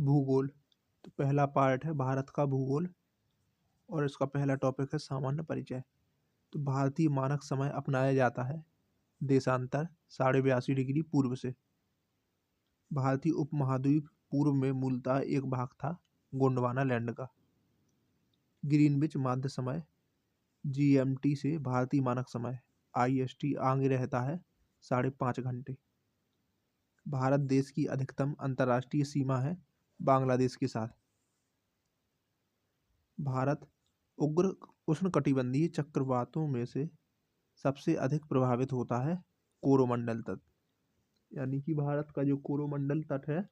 भूगोल। तो पहला पार्ट है भारत का भूगोल और इसका पहला टॉपिक है सामान्य परिचय। तो भारतीय मानक समय अपनाया जाता है देशांतर 82.5 डिग्री पूर्व से। भारतीय उपमहाद्वीप पूर्व में मूलतः एक भाग था गोंडवाना लैंड का। ग्रीनविच माध्य समय जीएमटी से भारतीय मानक समय आईएसटी आगे रहता है 5.5 घंटे। भारत देश की अधिकतम अंतर्राष्ट्रीय सीमा है बांग्लादेश के साथ। भारत उग्र उष्णकटिबंधीय चक्रवातों में से सबसे अधिक प्रभावित होता है कोरोमंडल तट। यानी कि भारत का जो कोरोमंडल तट है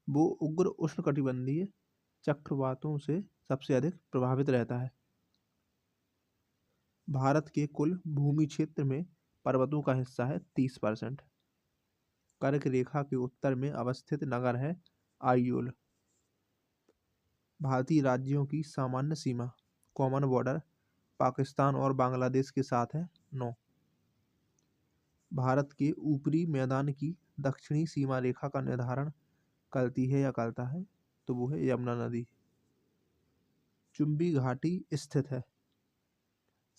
वो उग्र उष्णकटिबंधीय चक्रवातों से सबसे अधिक प्रभावित रहता है। भारत के कुल भूमि क्षेत्र में पर्वतों का हिस्सा है 30%। कर्क रेखा के उत्तर में अवस्थित नगर है आइयोल। भारतीय राज्यों की सामान्य सीमा कॉमन बॉर्डर पाकिस्तान और बांग्लादेश के साथ है 9। भारत के ऊपरी मैदान की दक्षिणी सीमा रेखा का निर्धारण करती है या करता है तो वो है यमुना नदी। चुंबी घाटी स्थित है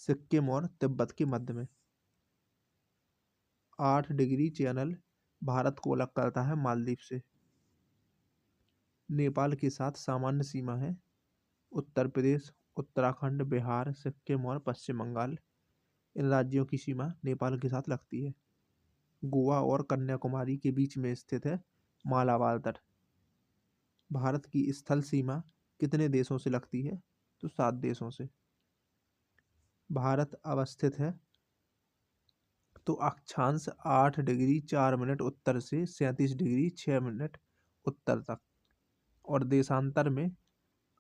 सिक्किम और तिब्बत के मध्य में। 8 डिग्री चैनल भारत को अलग करता है मालदीव से। नेपाल के साथ सामान्य सीमा है उत्तर प्रदेश, उत्तराखंड, बिहार, सिक्किम और पश्चिम बंगाल। इन राज्यों की सीमा नेपाल के साथ लगती है। गोवा और कन्याकुमारी के बीच में स्थित है मालाबार तट। भारत की स्थल सीमा कितने देशों से लगती है तो 7 देशों से। भारत अवस्थित है तो अक्षांश 8 डिग्री 4 मिनट उत्तर से 37 डिग्री 6 मिनट उत्तर तक और देशांतर में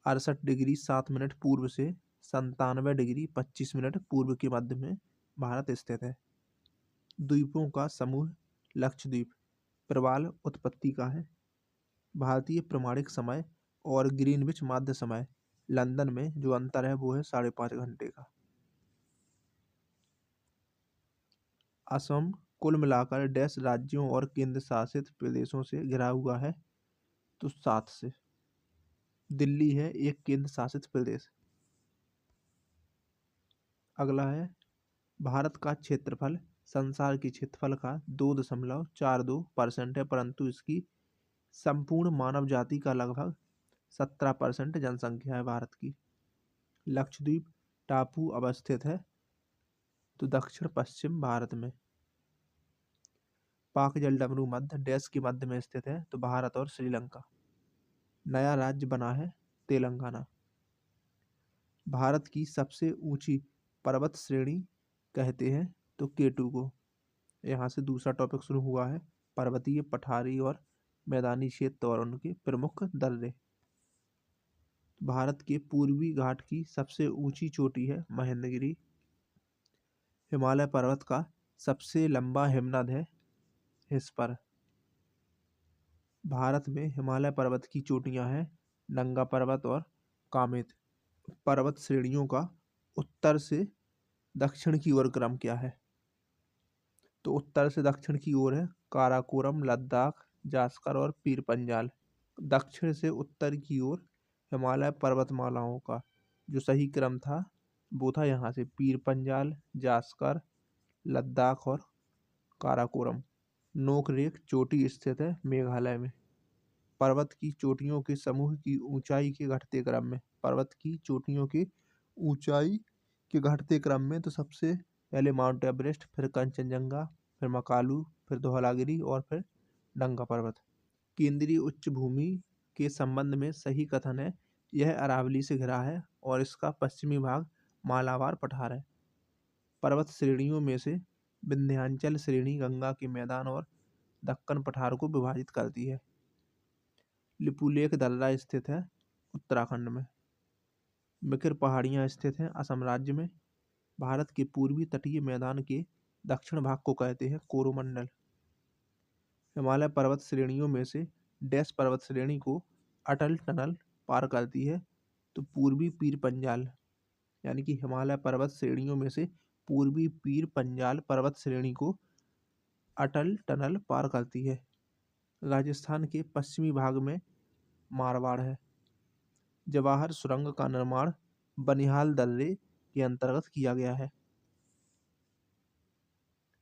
68 डिग्री 7 मिनट पूर्व से 97 डिग्री 25 मिनट पूर्व के मध्य में भारत स्थित है। द्वीपों का समूह लक्षद्वीप प्रवाल उत्पत्ति का है। भारतीय प्रमाणिक समय और ग्रीनविच माध्य समय लंदन में जो अंतर है वो है 5.5 घंटे का। असम कुल मिलाकर डैश राज्यों और केंद्र शासित प्रदेशों से घिरा हुआ है तो 7 से। दिल्ली है एक केंद्र शासित प्रदेश। अगला है भारत का क्षेत्रफल संसार के क्षेत्रफल का 2.42% है, परंतु इसकी संपूर्ण मानव जाति का लगभग 17% जनसंख्या है भारत की। लक्षद्वीप टापू अवस्थित है तो दक्षिण पश्चिम भारत में। पाक जलडमरू मध्य डैश के मध्य में स्थित है तो भारत और श्रीलंका। नया राज्य बना है तेलंगाना। भारत की सबसे ऊंची पर्वत श्रेणी कहते हैं तो केटू को। यहाँ से दूसरा टॉपिक शुरू हुआ है पर्वतीय पठारी और मैदानी क्षेत्र और उनके प्रमुख दर्रे। भारत के पूर्वी घाट की सबसे ऊंची चोटी है महेंद्रगिरी। हिमालय पर्वत का सबसे लंबा हिमनद है हिस्पर। भारत में हिमालय पर्वत की चोटियां हैं नंगा पर्वत और कामेत। पर्वत श्रेणियों का उत्तर से दक्षिण की ओर क्रम क्या है तो उत्तर से दक्षिण की ओर है काराकोरम, लद्दाख, जास्कर और पीर पंजाल। दक्षिण से उत्तर की ओर हिमालय पर्वतमालाओं का जो सही क्रम था वो था यहाँ से पीर पंजाल, जास्कर, लद्दाख और काराकोरम। नोकरेक चोटी स्थित है मेघालय में। पर्वत की चोटियों के समूह की ऊंचाई के घटते क्रम में पर्वत की चोटियों की ऊंचाई के घटते क्रम में तो सबसे पहले माउंट एवरेस्ट, फिर कंचनजंगा, फिर मकालू, फिर धौलागिरी और फिर नंगा पर्वत। केंद्रीय उच्च भूमि के संबंध में सही कथन है यह अरावली से घिरा है और इसका पश्चिमी भाग मालाबार पठार है। पर्वत श्रेणियों में से विंध्याचल श्रेणी गंगा के मैदान और दक्कन पठार को विभाजित करती है। लिपुलेख दर्रा स्थित है उत्तराखंड में। मिकिर पहाड़ियाँ स्थित हैं असम राज्य में। भारत के पूर्वी तटीय मैदान के दक्षिण भाग को कहते हैं कोरोमंडल। हिमालय पर्वत श्रेणियों में से डैश पर्वत श्रेणी को अटल टनल पार करती है तो पूर्वी पीर पंजाल। यानी कि हिमालय पर्वत श्रेणियों में से पूर्वी पीर पंजाल पर्वत श्रेणी को अटल टनल पार करती है। राजस्थान के पश्चिमी भाग में मारवाड़ है। जवाहर सुरंग का निर्माण बनिहाल दर्रे के अंतर्गत किया गया है।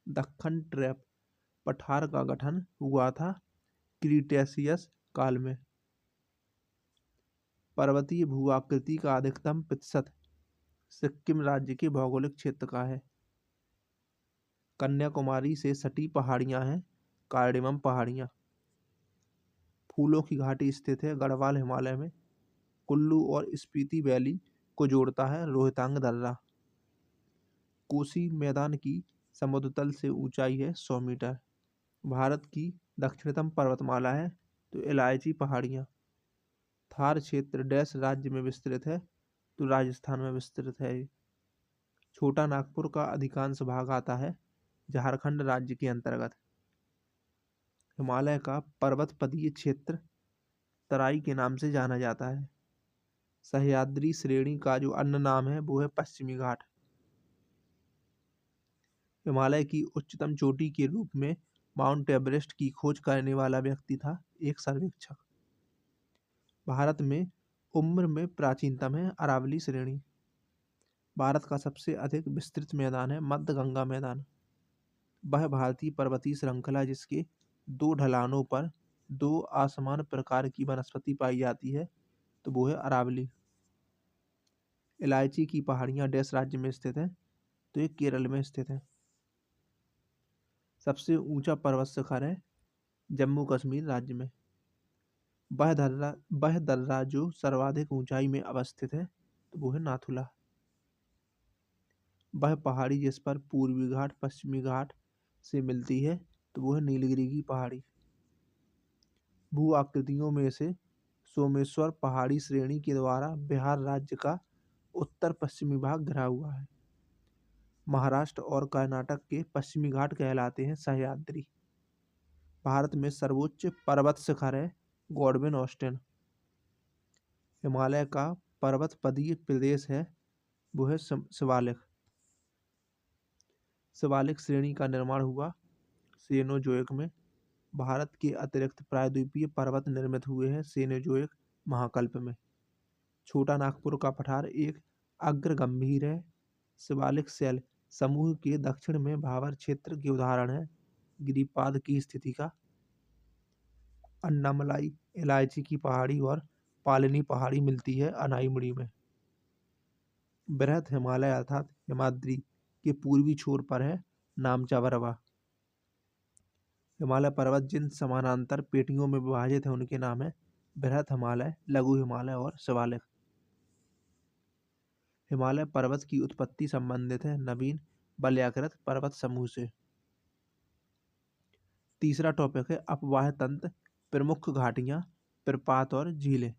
दक्कन ट्रैप पठार का गठन हुआ था क्रीटेशियस काल में। पर्वतीय भू आकृति का अधिकतम प्रतिशत सिक्किम राज्य के भौगोलिक क्षेत्र का है। कन्याकुमारी से सटी पहाड़ियां हैं कार्डेमम पहाड़ियां। फूलों की घाटी स्थित है गढ़वाल हिमालय में। कुल्लू और स्पीति वैली को जोड़ता है रोहतांग दर्रा। कोसी मैदान की समुद्र तल से ऊंचाई है 100 मीटर। भारत की दक्षिणतम पर्वतमाला है तो इलायची पहाड़ियाँ। थार क्षेत्र डैश राज्य में विस्तृत है तो राजस्थान में विस्तृत है। छोटा नागपुर का अधिकांश भाग आता है झारखंड राज्य के अंतर्गत। हिमालय का पर्वतपदीय क्षेत्र तराई के नाम से जाना जाता है। सह्याद्री श्रेणी का जो अन्य नाम है वो है पश्चिमी घाट। हिमालय की उच्चतम चोटी के रूप में माउंट एवरेस्ट की खोज करने वाला व्यक्ति था एक सर्वेक्षक। भारत में उम्र में प्राचीनतम है अरावली श्रेणी। भारत का सबसे अधिक विस्तृत मैदान है मध्य गंगा मैदान। वह भारतीय पर्वतीय श्रृंखला जिसके 2 ढलानों पर 2 असमान प्रकार की वनस्पति पाई जाती है तो वो है अरावली। इलायची की पहाड़ियाँ डैश राज्य में स्थित है तो ये केरल में स्थित है। सबसे ऊंचा पर्वत शिखर है जम्मू कश्मीर राज्य में। वह दर्रा जो सर्वाधिक ऊंचाई में अवस्थित है तो वो है नाथुला। वह पहाड़ी जिस पर पूर्वी घाट पश्चिमी घाट से मिलती है तो वो है नीलगिरी की पहाड़ी। भू आकृतियों में से सोमेश्वर पहाड़ी श्रेणी के द्वारा बिहार राज्य का उत्तर पश्चिमी भाग घिरा हुआ है। महाराष्ट्र और कर्नाटक के पश्चिमी घाट कहलाते हैं सह्याद्री। भारत में सर्वोच्च पर्वत शिखर है गॉडविन ऑस्टिन। हिमालय का पर्वतपदीय प्रदेश है वो है शिवालिक। शिवालिक श्रेणी का निर्माण हुआ सेनोजोइक में। भारत के अतिरिक्त प्रायद्वीपीय पर्वत निर्मित हुए हैं सेनोजोइक महाकल्प में। छोटा नागपुर का पठार एक अग्रगंभीर है। शिवालिक शैल समूह के दक्षिण में भावर क्षेत्र के उदाहरण है गिरिपाद की स्थिति का अन्नामलाई इलायची की पहाड़ी और पालनी पहाड़ी मिलती है अनाईमुड़ी में। बृहद हिमालय अर्थात हिमाद्री के पूर्वी छोर पर है नामचा बरवा। हिमालय पर्वत जिन समानांतर पेटियों में विभाजित है उनके नाम है बृहद हिमालय, लघु हिमालय और शिवालिक। हिमालय पर्वत की उत्पत्ति संबंधित है नवीन वलयाकृत पर्वत समूह से। तीसरा टॉपिक है अपवाह तंत्र, प्रमुख घाटियां, प्रपात और झीलें।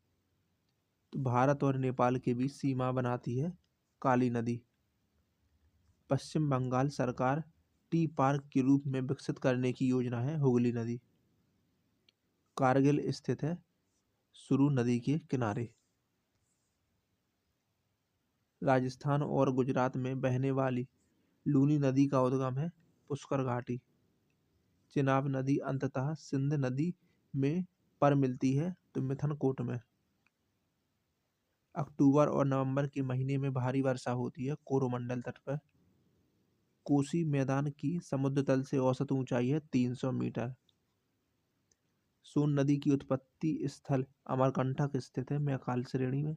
तो भारत और नेपाल के बीच सीमा बनाती है काली नदी। पश्चिम बंगाल सरकार टी पार्क के रूप में विकसित करने की योजना है हुगली नदी। कारगिल स्थित है सुरु नदी के किनारे। राजस्थान और गुजरात में बहने वाली लूनी नदी का उद्गम है पुष्कर घाटी। चिनाब नदी अंततः सिंध नदी में पर मिलती है तो मिथनकोट में। अक्टूबर और नवंबर के महीने में भारी वर्षा होती है कोरोमंडल तट पर। कोसी मैदान की समुद्र तल से औसत ऊंचाई है 300 मीटर। सोन नदी की उत्पत्ति स्थल अमरकंटक स्थित है मैकाल श्रेणी में।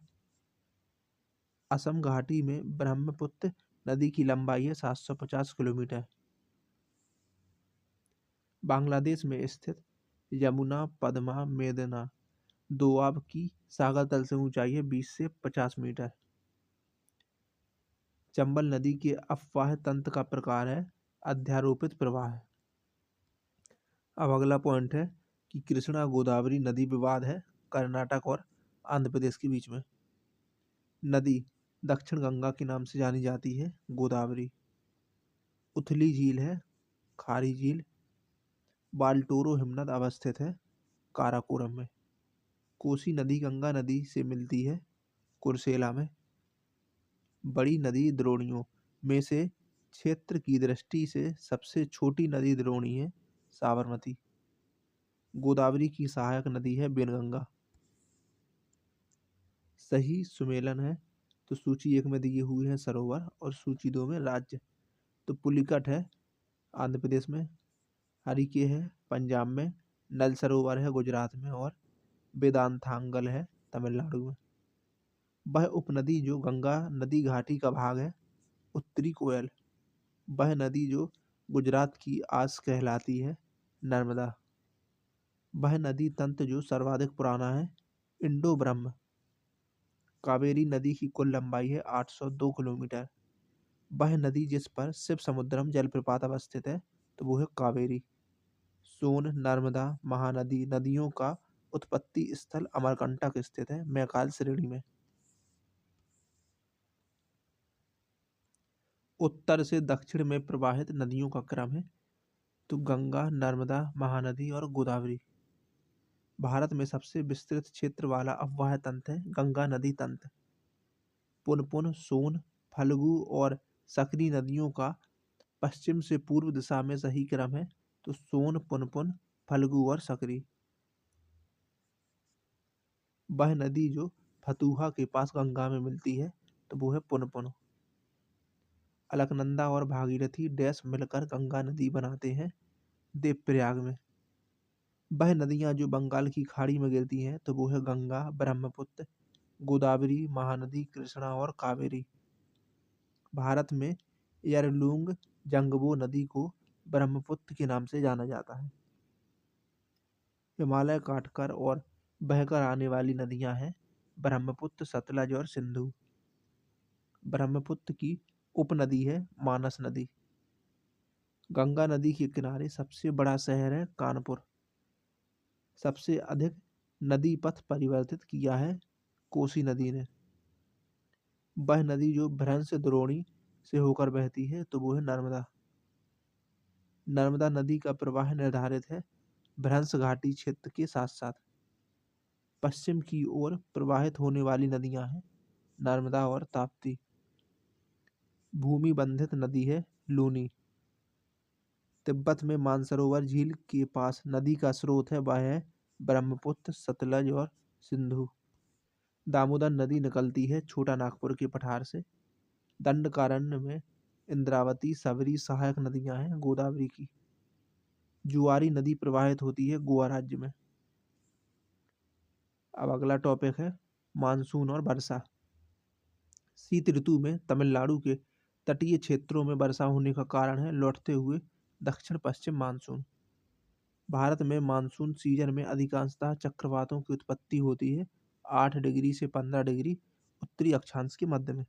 असम घाटी में ब्रह्मपुत्र नदी की लंबाई है 750 किलोमीटर। बांग्लादेश में स्थित यमुना पद्मा मेदना दोआब की सागर तल से ऊंचाई है 20 से 50 मीटर। चंबल नदी के अपवाह तंत्र का प्रकार है अध्यारोपित प्रवाह। अब अगला पॉइंट है कि कृष्णा गोदावरी नदी विवाद है कर्नाटक और आंध्र प्रदेश के बीच में। नदी दक्षिण गंगा के नाम से जानी जाती है गोदावरी। उथली झील है खारी झील। बाल्टोरो हिमनद अवस्थित है काराकोरम में। कोसी नदी गंगा नदी से मिलती है कुर्सेला में। बड़ी नदी द्रोणियों में से क्षेत्र की दृष्टि से सबसे छोटी नदी द्रोणी है साबरमती। गोदावरी की सहायक नदी है बेनगंगा। सही सुमेलन है। तो सूची 1 में दिए हुए हैं सरोवर और सूची 2 में राज्य। तो पुलिकट है आंध्र प्रदेश में, हरिके है पंजाब में, नल सरोवर है गुजरात में और वेदांतांगल है तमिलनाडु में। वह उपनदी जो गंगा नदी घाटी का भाग है उत्तरी कोयल। वह नदी जो गुजरात की आस कहलाती है नर्मदा। वह नदी तंत्र जो सर्वाधिक पुराना है इंडो ब्रह्म। कावेरी नदी की कुल लंबाई है 802 किलोमीटर। वह नदी जिस पर शिव समुद्रम जलप्रपात अवस्थित है तो वो है कावेरी। सोन नर्मदा महानदी नदियों का उत्पत्ति स्थल अमरकंटक स्थित है मैकाल श्रेणी में। उत्तर से दक्षिण में प्रवाहित नदियों का क्रम है तो गंगा नर्मदा महानदी और गोदावरी। भारत में सबसे विस्तृत क्षेत्र वाला अफवाह तंत्र है गंगा नदी तंत्र। पुनपुन सोन फल्गु और सकरी नदियों का पश्चिम से पूर्व दिशा में सही क्रम है तो सोन पुनपुन फल्गु और सकरी। वह नदी जो फतूहा के पास गंगा में मिलती है तो वो है पुनपुन। अलकनंदा और भागीरथी डैश मिलकर गंगा नदी बनाते हैं देवप्रयाग में। वह नदियां जो बंगाल की खाड़ी में गिरती हैं तो वो है गंगा ब्रह्मपुत्र गोदावरी महानदी कृष्णा और कावेरी। भारत में यरलुंग जंगबो नदी को ब्रह्मपुत्र के नाम से जाना जाता है। हिमालय काटकर और बहकर आने वाली नदियां हैं ब्रह्मपुत्र सतलज और सिंधु। ब्रह्मपुत्र की उपनदी है मानस नदी। गंगा नदी के किनारे सबसे बड़ा शहर है कानपुर। सबसे अधिक नदी पथ परिवर्तित किया है कोसी नदी ने। वह नदी जो भ्रंश द्रोणी से होकर बहती है तो वो है नर्मदा। नर्मदा नदी का प्रवाह निर्धारित है भ्रंश घाटी क्षेत्र के साथ साथ। पश्चिम की ओर प्रवाहित होने वाली नदियां हैं नर्मदा और ताप्ती। भूमि बंधित नदी है लूनी। तिब्बत में मानसरोवर झील के पास नदी का स्रोत है वह है ब्रह्मपुत्र सतलज और सिंधु। दामोदर नदी निकलती है छोटा नागपुर के पठार से। दंडकारण्य में इंद्रावती सबरी सहायक नदियां हैं गोदावरी की। जुआरी नदी प्रवाहित होती है गोवा राज्य में। अब अगला टॉपिक है मानसून और वर्षा। शीत ऋतु में तमिलनाडु के तटीय क्षेत्रों में वर्षा होने का कारण है लौटते हुए दक्षिण पश्चिम मानसून। भारत में मानसून सीजन में अधिकांशतः चक्रवातों की उत्पत्ति होती है 8 डिग्री से 15 डिग्री उत्तरी अक्षांश के मध्य में।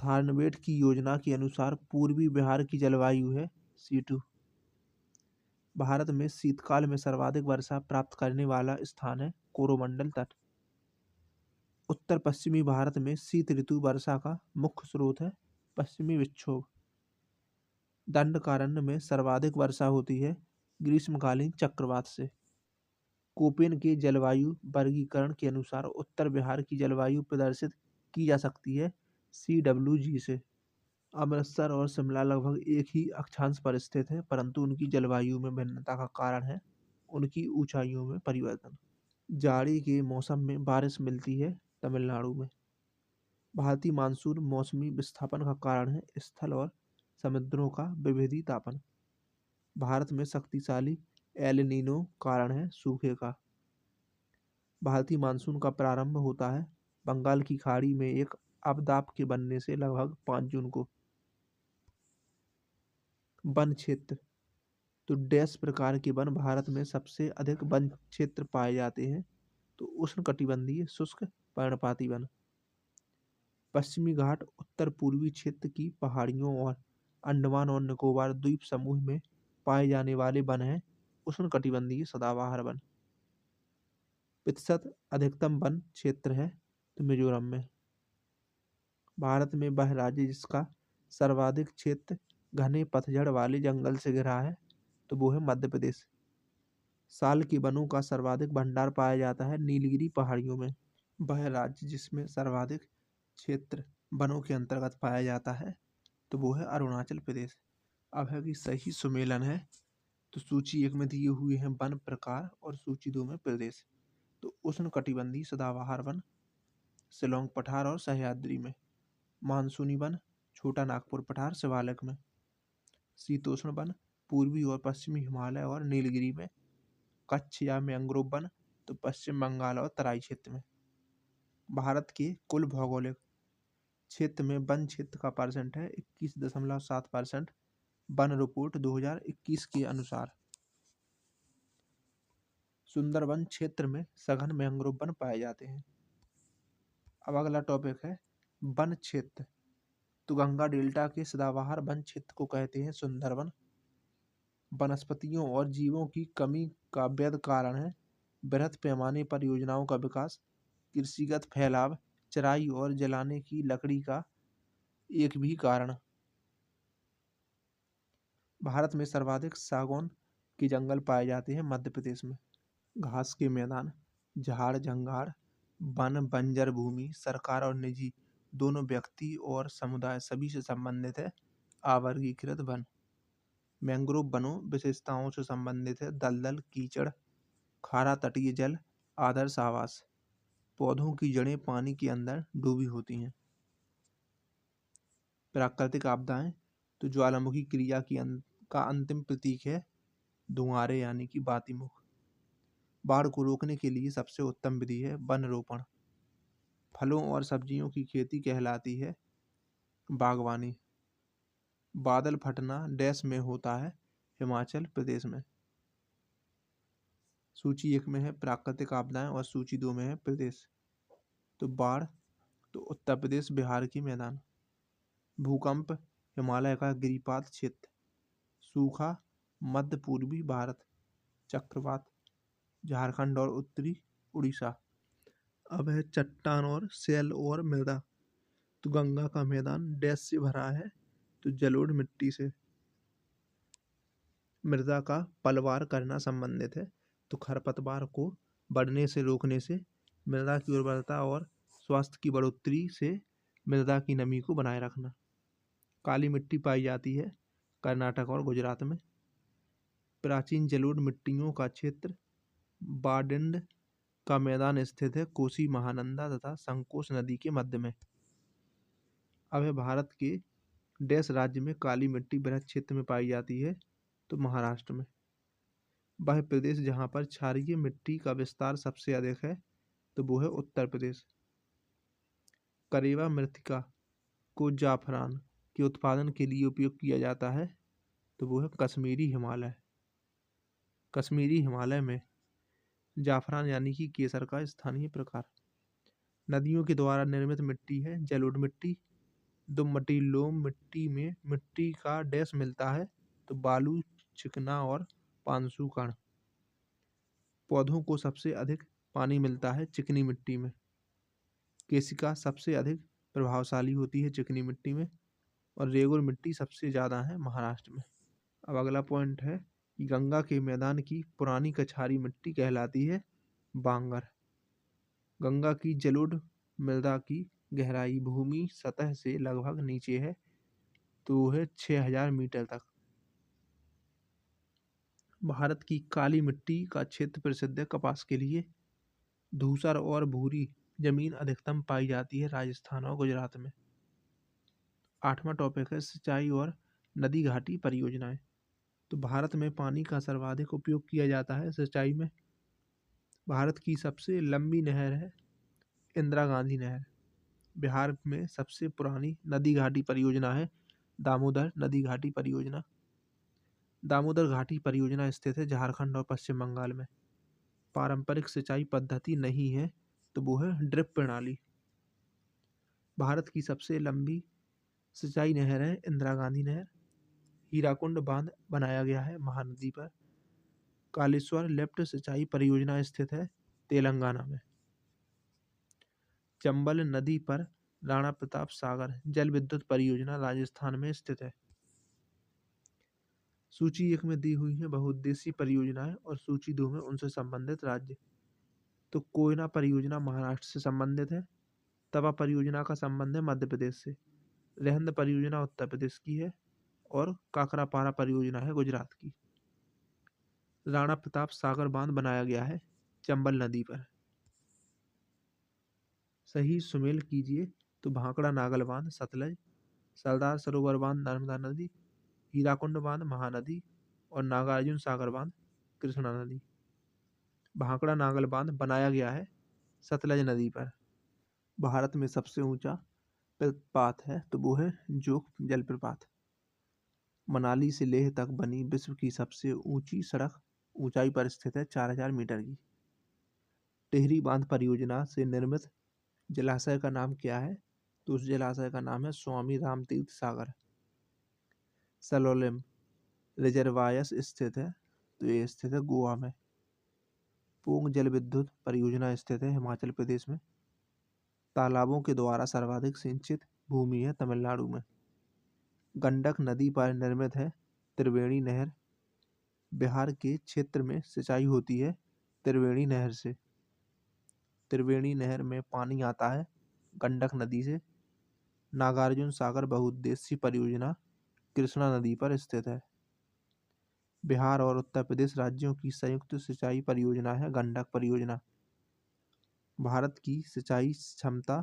थार्नवेट की योजना के अनुसार पूर्वी बिहार की जलवायु है C2। भारत में शीतकाल में सर्वाधिक वर्षा प्राप्त करने वाला स्थान है कोरोमंडल तट। उत्तर पश्चिमी भारत में शीत ऋतु वर्षा का मुख्य स्रोत है पश्चिमी विक्षोभ। दंडकारण्य में सर्वाधिक वर्षा होती है ग्रीष्मकालीन चक्रवात से। कोपेन के जलवायु वर्गीकरण के अनुसार उत्तर बिहार की जलवायु प्रदर्शित की जा सकती है CWG से। अमृतसर और शिमला लगभग एक ही अक्षांश पर स्थित है परंतु उनकी जलवायु में भिन्नता का कारण है उनकी ऊंचाइयों में परिवर्तन। जाड़े के मौसम में बारिश मिलती है तमिलनाडु में। भारतीय मानसून मौसमी विस्थापन का कारण है स्थल और समुद्रों का विविधतापन। भारत में शक्तिशाली एल नीनो कारण है सूखे का। भारतीय मानसून का प्रारंभ होता है बंगाल की खाड़ी में एक अवदाब के बनने से लगभग 5 जून को। वन क्षेत्र तो डैश प्रकार के वन भारत में सबसे अधिक वन क्षेत्र पाए जाते हैं तो उष्णकटिबंधीय शुष्क पर्णपाती वन। पश्चिमी घाट उत्तर पूर्वी क्षेत्र की पहाड़ियों और अंडमान और निकोबार द्वीप समूह में पाए जाने वाले वन हैं उष्णकटिबंधीय सदाबहार वन। प्रतिशत अधिकतम वन क्षेत्र है तो मिजोरम में। भारत में वह राज्य जिसका सर्वाधिक क्षेत्र घने पतझड़ वाले जंगल से घिरा है तो वो है मध्य प्रदेश। साल के वनों का सर्वाधिक भंडार पाया जाता है नीलगिरी पहाड़ियों में। वह राज्य जिसमें सर्वाधिक क्षेत्र वनों के अंतर्गत पाया जाता है तो वो है अरुणाचल प्रदेश। अब है कि सही सुमेलन है तो सूची 1 में दिए हुए हैं वन प्रकार और सूची 2 में प्रदेश। तो उष्णकटिबंधीय सदाबहार वन शिलोंग पठार और सह्याद्री में। मानसूनी वन छोटा नागपुर पठार शिवालिक में। शीतोष्ण वन पूर्वी और पश्चिमी हिमालय और नीलगिरी में। कच्छ या मैंग्रोव वन तो पश्चिम बंगाल और तराई क्षेत्र में। भारत के कुल भौगोलिक क्षेत्र में वन क्षेत्र का परसेंट है 21.7%। वन रिपोर्ट 2021 के अनुसार। सुंदरबन क्षेत्र में सघन मैंग्रोव वन पाए जाते हैं। अब अगला टॉपिक है वन क्षेत्र। तो गंगा डेल्टा के सदाबहार वन क्षेत्र को कहते हैं सुंदरबन। वनस्पतियों और जीवों की कमी का वैध कारण है बृहद पैमाने पर योजनाओं का विकास, कृषिगत फैलाव, चराई और जलाने की लकड़ी का एक भी कारण। भारत में सर्वाधिक सागौन के जंगल पाए जाते हैं मध्य प्रदेश में। घास के मैदान, झाड़ जंगलात, वन बंजर भूमि सरकार और निजी दोनों व्यक्ति और समुदाय सभी से संबंधित है। आवर्गीकृत वन। मैंग्रोव वनों विशेषताओं से संबंधित है दलदल, कीचड़, खारा तटीय जल, आदर्श आवास। पौधों की जड़ें पानी के अंदर डूबी होती हैं। प्राकृतिक आपदाएं तो ज्वालामुखी क्रिया का अंतिम प्रतीक है धुआंरे यानी कि बातिमुख। बाढ़ को रोकने के लिए सबसे उत्तम विधि है वन रोपण। फलों और सब्जियों की खेती कहलाती है बागवानी। बादल फटना डैश में होता है हिमाचल प्रदेश में। सूची 1 में है प्राकृतिक आपदाएं और सूची 2 में है प्रदेश। तो बाढ़ तो उत्तर प्रदेश बिहार की मैदान। भूकंप हिमालय का गिरिपात क्षेत्र। सूखा मध्य पूर्वी भारत। चक्रवात झारखंड और उत्तरी उड़ीसा। अब है चट्टान और सेल और मृदा। तो गंगा का मैदान डैश से भरा है तो जलोढ़ मिट्टी से। मृदा का पलवार करना संबंधित है तो खरपतवार को बढ़ने से रोकने से। मृदा की उर्वरता और स्वास्थ्य की बढ़ोतरी से मृदा की नमी को बनाए रखना। काली मिट्टी पाई जाती है कर्नाटक और गुजरात में। प्राचीन जलोढ़ मिट्टियों का क्षेत्र बाडिंड का मैदान स्थित है कोसी महानंदा तथा संकोच नदी के मध्य में। अब है भारत के डैश राज्य में काली मिट्टी बृहद क्षेत्र में पाई जाती है तो महाराष्ट्र में। वह प्रदेश जहाँ पर क्षारीय मिट्टी का विस्तार सबसे अधिक है तो वो है उत्तर प्रदेश। करेवा मृत्तिका को जाफरान के उत्पादन के लिए उपयोग किया जाता है तो वो है कश्मीरी हिमालय। कश्मीरी हिमालय में जाफरान यानी कि केसर का स्थानीय प्रकार। नदियों के द्वारा निर्मित मिट्टी है जलोढ़ मिट्टी। दुमटी लोम मिट्टी में मिट्टी का डैश मिलता है तो बालू, चिकना और पांसु कण। पौधों को सबसे अधिक पानी मिलता है चिकनी मिट्टी में। केशिका सबसे अधिक प्रभावशाली होती है चिकनी मिट्टी में और रेगुर मिट्टी सबसे ज़्यादा है महाराष्ट्र में। अब अगला पॉइंट है कि गंगा के मैदान की पुरानी कछारी मिट्टी कहलाती है बांगर। गंगा की जलोढ़ मृदा की गहराई भूमि सतह से लगभग नीचे है तो वो है 6000 मीटर तक। भारत की काली मिट्टी का क्षेत्र प्रसिद्ध है कपास के लिए। धूसर और भूरी जमीन अधिकतम पाई जाती है राजस्थान और गुजरात में। 8वां टॉपिक है सिंचाई और नदी घाटी परियोजनाएं। तो भारत में पानी का सर्वाधिक उपयोग किया जाता है सिंचाई में। भारत की सबसे लंबी नहर है इंदिरा गांधी नहर। बिहार में सबसे पुरानी नदी घाटी परियोजना है दामोदर नदी घाटी परियोजना। दामोदर घाटी परियोजना स्थित है झारखंड और पश्चिम बंगाल में। पारंपरिक सिंचाई पद्धति नहीं है तो वो है ड्रिप प्रणाली। भारत की सबसे लंबी सिंचाई नहर है इंदिरा गांधी नहर। हीराकुंड बांध बनाया गया है महानदी पर। कालेश्वर लिफ्ट सिंचाई परियोजना स्थित है तेलंगाना में। चंबल नदी पर राणा प्रताप सागर जल विद्युत परियोजना राजस्थान में स्थित है। सूची 1 में दी हुई है बहुउद्देशीय परियोजनाएं और सूची 2 में उनसे संबंधित राज्य। तो कोयना परियोजना महाराष्ट्र से संबंधित है। तवा परियोजना का संबंध है मध्य प्रदेश से। रेहंद परियोजना उत्तर प्रदेश की है और काकरापारा परियोजना है गुजरात की। राणा प्रताप सागर बांध बनाया गया है चंबल नदी पर। सही सुमेल कीजिए तो भाखड़ा नागल बांध सतलज, सरदार सरोवर बांध नर्मदा नदी, हीराकुंड बांध महानदी और नागार्जुन सागर बांध कृष्णा नदी। भाखड़ा नागल बांध बनाया गया है सतलज नदी पर। भारत में सबसे ऊंचा जलप्रपात है तो वो है जोग जलप्रपात। मनाली से लेह तक बनी विश्व की सबसे ऊंची सड़क ऊंचाई पर स्थित है 4000 मीटर की। टिहरी बांध परियोजना से निर्मित जलाशय का नाम क्या है? तो उस जलाशय का नाम है स्वामी रामतीर्थ सागर। सलोलेम रिजर्वायर्स स्थित है तो ये स्थित है गोवा में। पोंग जल विद्युत परियोजना स्थित है हिमाचल प्रदेश में। तालाबों के द्वारा सर्वाधिक सिंचित भूमि है तमिलनाडु में। गंडक नदी पर निर्मित है त्रिवेणी नहर। बिहार के क्षेत्र में सिंचाई होती है त्रिवेणी नहर से। त्रिवेणी नहर में पानी आता है गंडक नदी से। नागार्जुन सागर बहुउद्देशीय परियोजना कृष्णा नदी पर स्थित है। बिहार और उत्तर प्रदेश राज्यों की संयुक्त सिंचाई परियोजना है गंडक परियोजना। भारत की सिंचाई क्षमता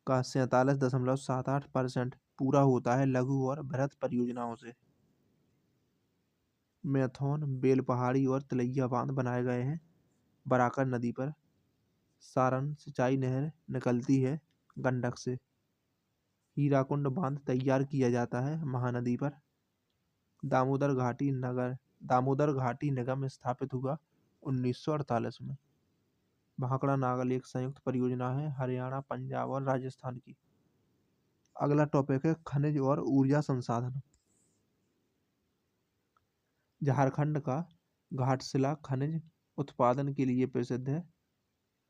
का 47.78% पूरा होता है लघु और बृहद परियोजनाओं से। मैथौन, बेलपहाड़ी और तिलैया बांध बनाए गए हैं बराकर नदी पर। सारण सिंचाई नहर निकलती है गंडक से। हीराकुंड बांध तैयार किया जाता है महानदी पर। दामोदर घाटी निगम स्थापित हुआ 1948 में। भाखड़ा नागल एक संयुक्त परियोजना है हरियाणा, पंजाब और राजस्थान की। अगला टॉपिक है खनिज और ऊर्जा संसाधन। झारखंड का घाटशिला खनिज उत्पादन के लिए प्रसिद्ध है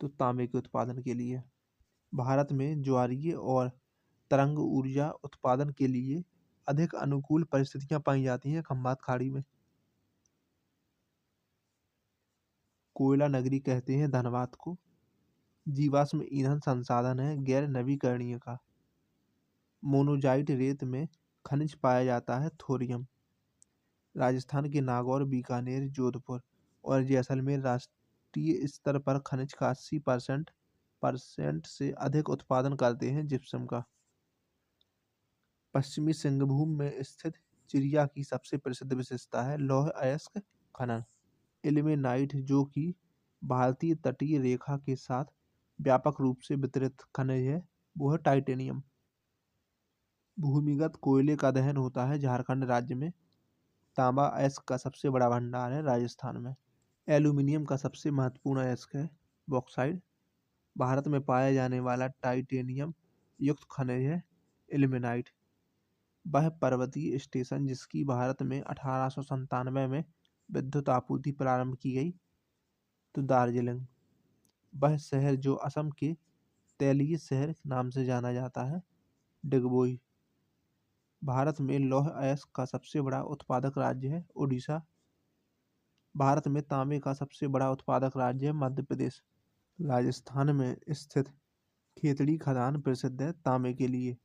तो तांबे के उत्पादन के लिए। भारत में ज्वारीय और तरंग ऊर्जा उत्पादन के लिए अधिक अनुकूल परिस्थितियां पाई जाती हैं खंभात खाड़ी में। कोयला नगरी कहते हैं धनबाद को। जीवाश्म ईंधन संसाधन है गैर नवीकरणीय का। मोनोजाइट रेत में खनिज पाया जाता है थोरियम। राजस्थान के नागौर, बीकानेर, जोधपुर और जैसलमेर राष्ट्रीय स्तर पर खनिज का 80% से अधिक उत्पादन करते हैं जिप्सम का। पश्चिमी सिंहभूम में स्थित चिरिया की सबसे प्रसिद्ध विशेषता है लौह अयस्क खनन। इल्मेनाइट जो कि भारतीय तटीय रेखा के साथ व्यापक रूप से वितरित खनिज है वो है टाइटेनियम। भूमिगत कोयले का दहन होता है झारखंड राज्य में। तांबा अयस्क का सबसे बड़ा भंडार है राजस्थान में। एल्यूमिनियम का सबसे महत्वपूर्ण अयस्क है बॉक्साइट। भारत में पाया जाने वाला टाइटेनियम युक्त खनिज है इल्मेनाइट। वह पर्वतीय स्टेशन जिसकी भारत में 1897 में विद्युत आपूर्ति प्रारंभ की गई तो दार्जिलिंग। वह शहर जो असम के तैलीय शहर नाम से जाना जाता है डिगबोई। भारत में लौह अयस्क का सबसे बड़ा उत्पादक राज्य है उड़ीसा। भारत में तांबे का सबसे बड़ा उत्पादक राज्य है मध्य प्रदेश। राजस्थान में स्थित खेतड़ी खदान प्रसिद्ध है तांबे के लिए।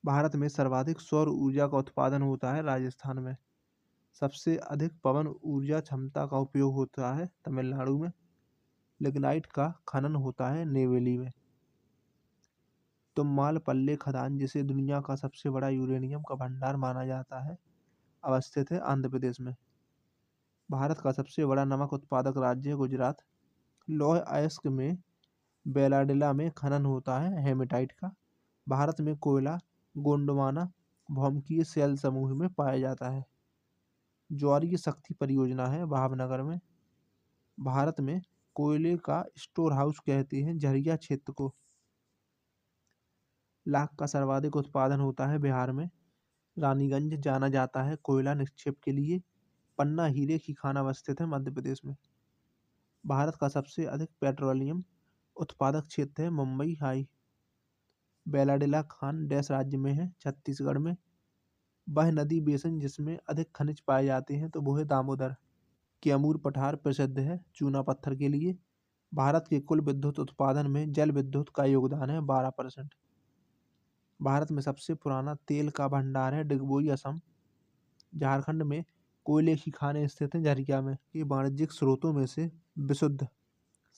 भारत में सर्वाधिक सौर ऊर्जा का उत्पादन होता है राजस्थान में। सबसे अधिक पवन ऊर्जा क्षमता का उपयोग होता है तमिलनाडु में। लिग्नाइट का खनन होता है नेवेली में। तुम्मालपल्ले खदान जिसे दुनिया का सबसे बड़ा यूरेनियम का भंडार माना जाता है अवस्थित है आंध्र प्रदेश में। भारत का सबसे बड़ा नमक उत्पादक राज्य है गुजरात। लौह अयस्क में बेलाडिला में खनन होता है हेमेटाइट का। भारत में कोयला गोंडवाना भौमकीय सेल समूह में पाया जाता है। ज्वारीय शक्ति परियोजना है भावनगर में। भारत में कोयले का स्टोर हाउस कहते हैं झरिया क्षेत्र को। लाख का सर्वाधिक उत्पादन होता है बिहार में। रानीगंज जाना जाता है कोयला निक्षेप के लिए। पन्ना हीरे की खान अवस्थित है मध्य प्रदेश में। भारत का सबसे अधिक पेट्रोलियम उत्पादक क्षेत्र है मुंबई हाई। बेलाडिला खान डैश राज्य में है छत्तीसगढ़ में। वह नदी बेसिन जिसमें अधिक खनिज पाए जाते हैं तो वो है दामोदर। कैमूर पठार प्रसिद्ध है चूना पत्थर के लिए। भारत के कुल विद्युत उत्पादन में जल विद्युत का योगदान है 12%। भारत में सबसे पुराना तेल का भंडार है डिगबोई असम। झारखंड में कोयले की खानें स्थित हैं झरिया में। ये वाणिज्यिक स्रोतों में से विशुद्ध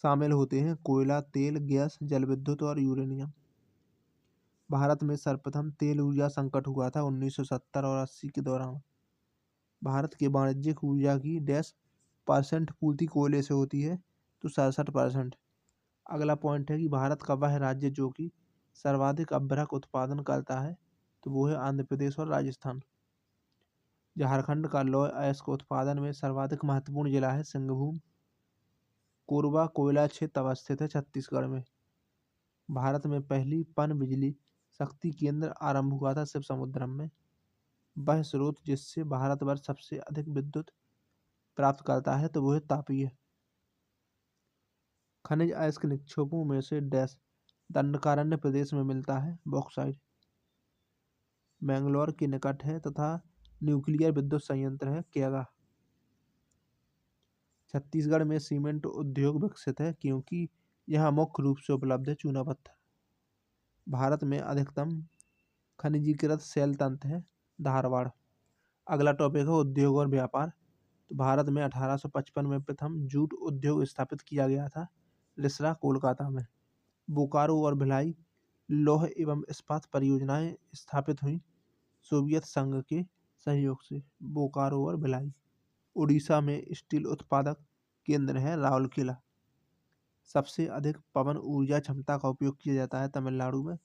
शामिल होते हैं कोयला, तेल, गैस, जल विद्युत और यूरेनियम। भारत में सर्वप्रथम तेल ऊर्जा संकट हुआ था 1970 और 80 के दौरान। भारत के वाणिज्यिक ऊर्जा की %% पूर्ति कोयले से होती है, तो 67%। अगला पॉइंट है कि भारत का वह राज्य जो कि सर्वाधिक अभ्रक उत्पादन करता है, तो वो है आंध्र प्रदेश और राजस्थान। झारखंड का लौह अयस्क उत्पादन में सर्वाधिक महत्वपूर्ण जिला है सिंहभूम। कोरबा कोयला क्षेत्र अवस्थित है छत्तीसगढ़ में। भारत में पहली पन बिजली शक्ति केंद्र आरंभ हुआ था शिव समुद्रम में। वह स्रोत जिससे भारतवर्ष सबसे अधिक विद्युत प्राप्त करता है, तो वो है तापीय। खनिज अयस्क निक्षेपों में से दंडकारण्य प्रदेश में मिलता है बॉक्साइट। मैंगलोर के निकट है तथा न्यूक्लियर विद्युत संयंत्र है केगा। छत्तीसगढ़ में सीमेंट उद्योग विकसित है क्योंकि यहाँ मुख्य रूप से उपलब्ध है चूना पत्थर। भारत में अधिकतम खनिजीकृत सेल तंत्र है धारवाड़। अगला टॉपिक है उद्योग और व्यापार। तो भारत में 1855 में प्रथम जूट उद्योग स्थापित किया गया था रिसरा कोलकाता में। बोकारो और भिलाई लौह एवं इस्पात परियोजनाएं स्थापित हुई सोवियत संघ के सहयोग से। बोकारो और भिलाई। उड़ीसा में स्टील उत्पादक केंद्र है राउरकेला। सबसे अधिक पवन ऊर्जा क्षमता का उपयोग किया जाता है तमिलनाडु में।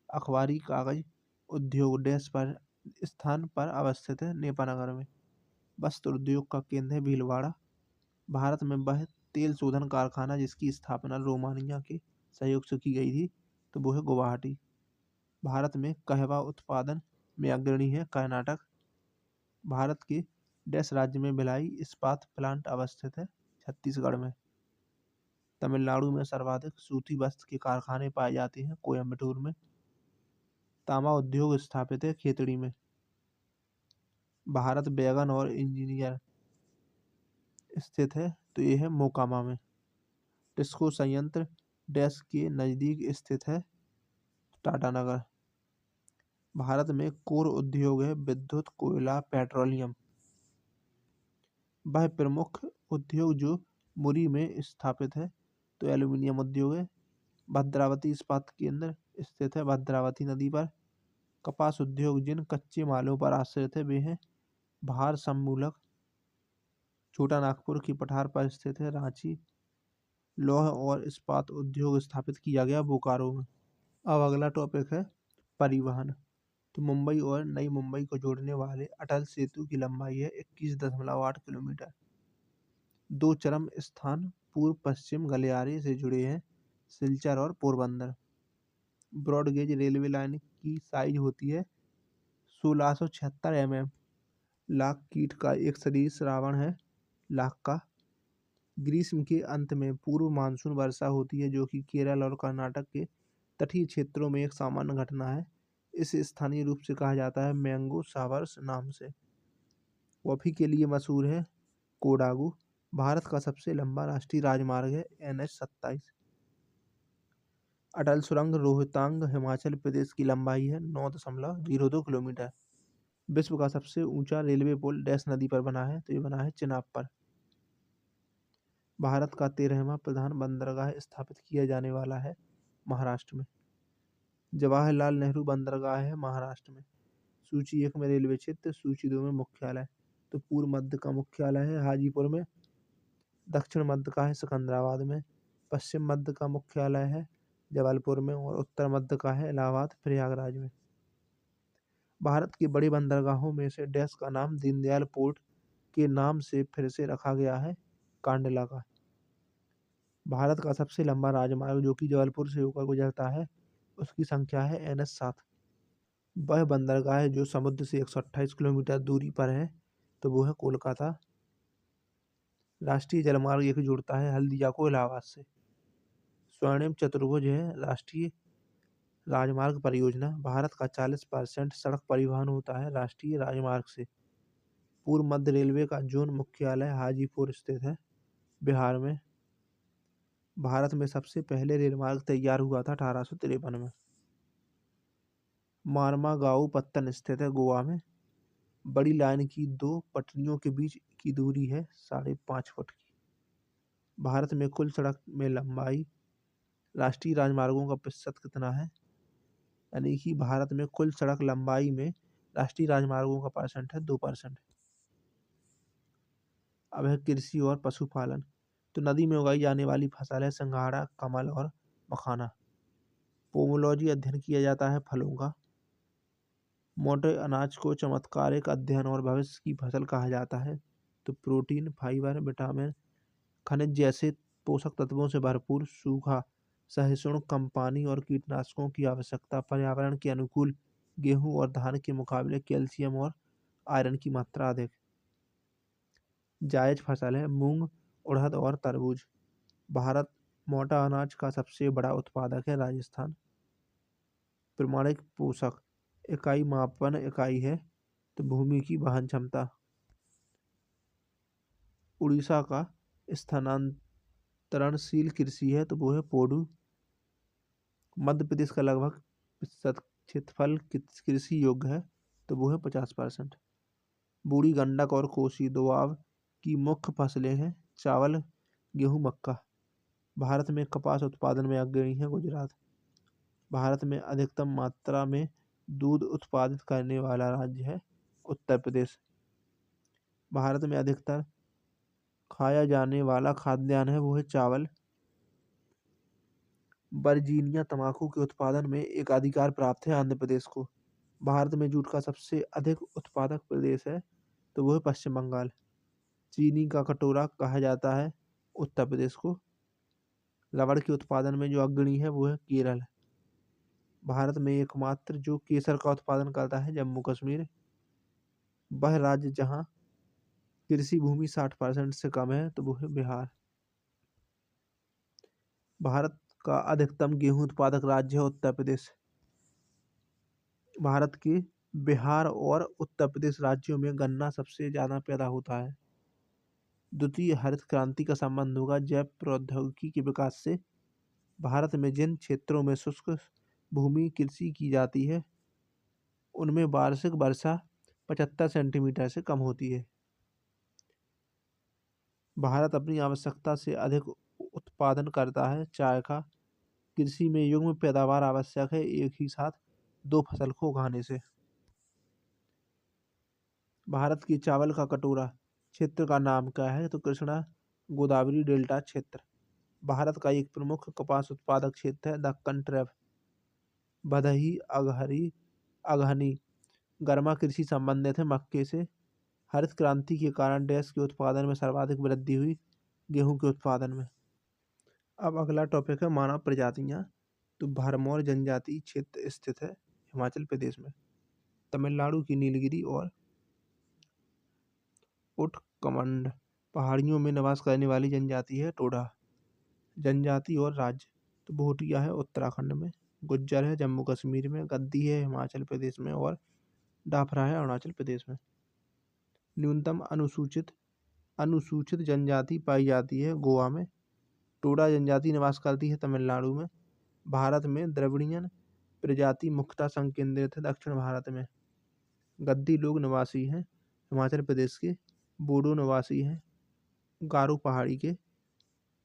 अखबारी कागज उद्योग डैश पर स्थान पर अवस्थित है नेपानगर में। वस्त्र उद्योग का केंद्र है भीलवाड़ा। भारत में वह तेल शोधन कारखाना जिसकी स्थापना रोमानिया के सहयोग से की गई थी, तो वो है गुवाहाटी। भारत में कहवा उत्पादन में अग्रणी है कर्नाटक। भारत के डैश राज्य में भिलाई इस्पात प्लांट अवस्थित है छत्तीसगढ़ में। तमिलनाडु में सर्वाधिक सूती वस्त्र के कारखाने पाए जाते हैं कोयम्बटूर में। तांबा उद्योग स्थापित है खेतड़ी में। भारत बैगन और इंजीनियर स्थित है, तो ये है मोकामा में। टिस्को संयंत्र डैश के नज़दीक स्थित है टाटानगर। भारत में कोर उद्योग है विद्युत, कोयला, पेट्रोलियम। वह प्रमुख उद्योग जो मुरी में स्थापित है, तो एल्यूमिनियम उद्योग है। भद्रावती इस्पात केंद्र स्थित है भद्रावती नदी पर। कपास उद्योग जिन कच्चे मालों पर आश्रित है वे हैं भार सम्मूलक। छोटा नागपुर की पठार पर स्थित है रांची। लौह और इस्पात उद्योग स्थापित किया गया बोकारो में। अब अगला टॉपिक है परिवहन। तो मुंबई और नई मुंबई को जोड़ने वाले अटल सेतु की लंबाई है 21.8 किलोमीटर। दो चरम स्थान पूर्व पश्चिम गलियारे से जुड़े हैं सिलचर और पोरबंदर। ब्रॉडगेज रेलवे लाइन की साइज होती है 1676 mm। लाख कीट का एक सदृश रावण है लाख का। ग्रीष्म के अंत में पूर्व मानसून वर्षा होती है जो कि केरल और कर्नाटक के तटीय क्षेत्रों में एक सामान्य घटना है। इसे स्थानीय रूप से कहा जाता है मैंगो शावर्स नाम से। कॉफी के लिए मशहूर है कोडागू। भारत का सबसे लंबा राष्ट्रीय राजमार्ग है NH-27। अटल सुरंग रोहतांग हिमाचल प्रदेश की लंबाई है 9.02 किलोमीटर। विश्व का सबसे ऊंचा रेलवे पुल डैश नदी पर बना है, तो ये बना है चिनाब पर। भारत का 13वां प्रधान बंदरगाह स्थापित किया जाने वाला है महाराष्ट्र में। जवाहरलाल नेहरू बंदरगाह है महाराष्ट्र में। सूची 1 में रेलवे क्षेत्र, सूची 2 में मुख्यालय। तो पूर्व मध्य का मुख्यालय है हाजीपुर में। दक्षिण मध्य का है सिकंदराबाद में। पश्चिम मध्य का मुख्यालय है जबलपुर में और उत्तर मध्य का है इलाहाबाद प्रयागराज में। भारत के बड़े बंदरगाहों में से डैश का नाम दीनदयाल पोर्ट के नाम से फिर से रखा गया है कांडला का। भारत का सबसे लंबा राजमार्ग जो कि जबलपुर से होकर गुजरता है उसकी संख्या है NH-7। वह बंदरगाह है जो समुद्र से 128 किलोमीटर दूरी पर है, तो वो है कोलकाता। राष्ट्रीय जलमार्ग एक जोड़ता है हल्दिया को इलाहाबाद से। स्वर्णिम चतुर्भुज है राष्ट्रीय राजमार्ग परियोजना। भारत का 40% सड़क परिवहन होता है राष्ट्रीय राजमार्ग से। पूर्व मध्य रेलवे का जोन मुख्यालय हाजीपुर स्थित है बिहार में। भारत में सबसे पहले रेलमार्ग तैयार हुआ था 1853 में। मार्मागाओ पत्तन स्थित है गोवा में। बड़ी लाइन की दो पटरियों के बीच की दूरी है 5.5 फुट की। भारत में कुल सड़क में लंबाई राष्ट्रीय राजमार्गों का प्रतिशत कितना है? यानी कि भारत में कुल सड़क लंबाई में राष्ट्रीय राजमार्गों का परसेंट है 2%। अब है कृषि और पशुपालन। तो नदी में उगाई जाने वाली फसल है सिंघाड़ा, कमल और मखाना। पोमोलॉजी अध्ययन किया जाता है फलों का। मोटे अनाज को चमत्कारिक अध्ययन और भविष्य की फसल कहा जाता है। तो प्रोटीन, फाइबर, विटामिन, खनिज जैसे पोषक तत्वों से भरपूर, सूखा, सहिष्णु, कम पानी और कीटनाशकों की आवश्यकता, पर्यावरण के अनुकूल, गेहूं और धान के मुकाबले कैल्शियम और आयरन की मात्रा अधिक। जायज फसल है मूंग, उड़द और तरबूज। भारत मोटा अनाज का सबसे बड़ा उत्पादक है राजस्थान। प्रमाणिक पोषक इकाई मापन इकाई है तो भूमि की वहन क्षमता। उड़ीसा का स्थानांतरणशील कृषि है तो वो है पोडू। मध्य प्रदेश का लगभग 50% क्षेत्रफल कृषि योग्य है तो वो है 50%। बूढ़ी गंडक और कोसी दोआब की मुख्य फसलें हैं चावल, गेहूं, मक्का। भारत में कपास उत्पादन में अग्रणी है गुजरात। भारत में अधिकतम मात्रा में दूध उत्पादित करने वाला राज्य है उत्तर प्रदेश। भारत में अधिकतर खाया जाने वाला खाद्यान्न है वो है चावल। वर्जीनिया तंबाकू के उत्पादन में एक अधिकार प्राप्त है आंध्र प्रदेश को। भारत में जूट का सबसे अधिक उत्पादक प्रदेश है तो वो है पश्चिम बंगाल। चीनी का कटोरा कहा जाता है उत्तर प्रदेश को। रबड़ के उत्पादन में जो अग्रणी है वो है केरल। भारत में एकमात्र जो केसर का उत्पादन करता है जम्मू कश्मीर। वह राज्य जहाँ कृषि भूमि 60% से कम है तो वो है बिहार। भारत का अधिकतम गेहूं उत्पादक राज्य है उत्तर प्रदेश। भारत के बिहार और उत्तर प्रदेश राज्यों में गन्ना सबसे ज्यादा पैदा होता है। द्वितीय हरित क्रांति का संबंध होगा जैव प्रौद्योगिकी के विकास से। भारत में जिन क्षेत्रों में शुष्क भूमि कृषि की जाती है उनमें वार्षिक वर्षा 75 सेंटीमीटर से कम होती है। भारत अपनी आवश्यकता से अधिक उत्पादन करता है चाय का। कृषि में युग्म पैदावार आवश्यक है एक ही साथ दो फसल को उगाने से। भारत की चावल का कटोरा क्षेत्र का नाम क्या है तो कृष्णा गोदावरी डेल्टा क्षेत्र। भारत का एक प्रमुख कपास उत्पादक क्षेत्र है दक्कन ट्रैप। भदही, अगहनी गर्मा कृषि संबंधित है मक्के से। हरित क्रांति के कारण देश के उत्पादन में सर्वाधिक वृद्धि हुई गेहूं के उत्पादन में। अब अगला टॉपिक है मानव प्रजातियां। तो भरमौर जनजाति क्षेत्र स्थित है हिमाचल प्रदेश में। तमिलनाडु की नीलगिरी और उटकमंड पहाड़ियों में निवास करने वाली जनजाति है टोडा। जनजाति और राज्य तो भूटिया है उत्तराखंड में, गुज्जर है जम्मू कश्मीर में, गद्दी है हिमाचल प्रदेश में और डाफरा है अरुणाचल प्रदेश में। न्यूनतम अनुसूचित जनजाति पाई जाती है गोवा में। टोडा जनजाति निवास करती है तमिलनाडु में। भारत में द्रविड़ियन प्रजाति मुख्यतः संकेंद्रित है दक्षिण भारत में। गद्दी लोग निवासी हैं हिमाचल प्रदेश के। बोडो निवासी हैं गारो पहाड़ी के।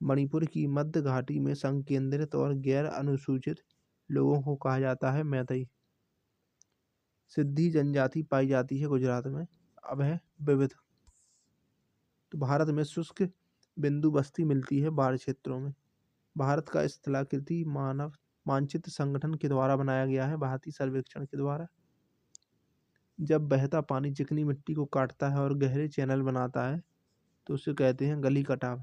मणिपुर की मध्य घाटी में संकेंद्रित और गैर अनुसूचित लोगों को कहा जाता है मैतेई। सिद्धी जनजाति पाई जाती है गुजरात में। अब है विविध। तो भारत में शुष्क बिंदु बस्ती मिलती है बाढ़ क्षेत्रों में। भारत का स्थलाकृति मानव मानचित्र संगठन के द्वारा बनाया गया है भारतीय सर्वेक्षण के द्वारा। जब बहता पानी चिकनी मिट्टी को काटता है और गहरे चैनल बनाता है तो उसे कहते हैं गली कटाव।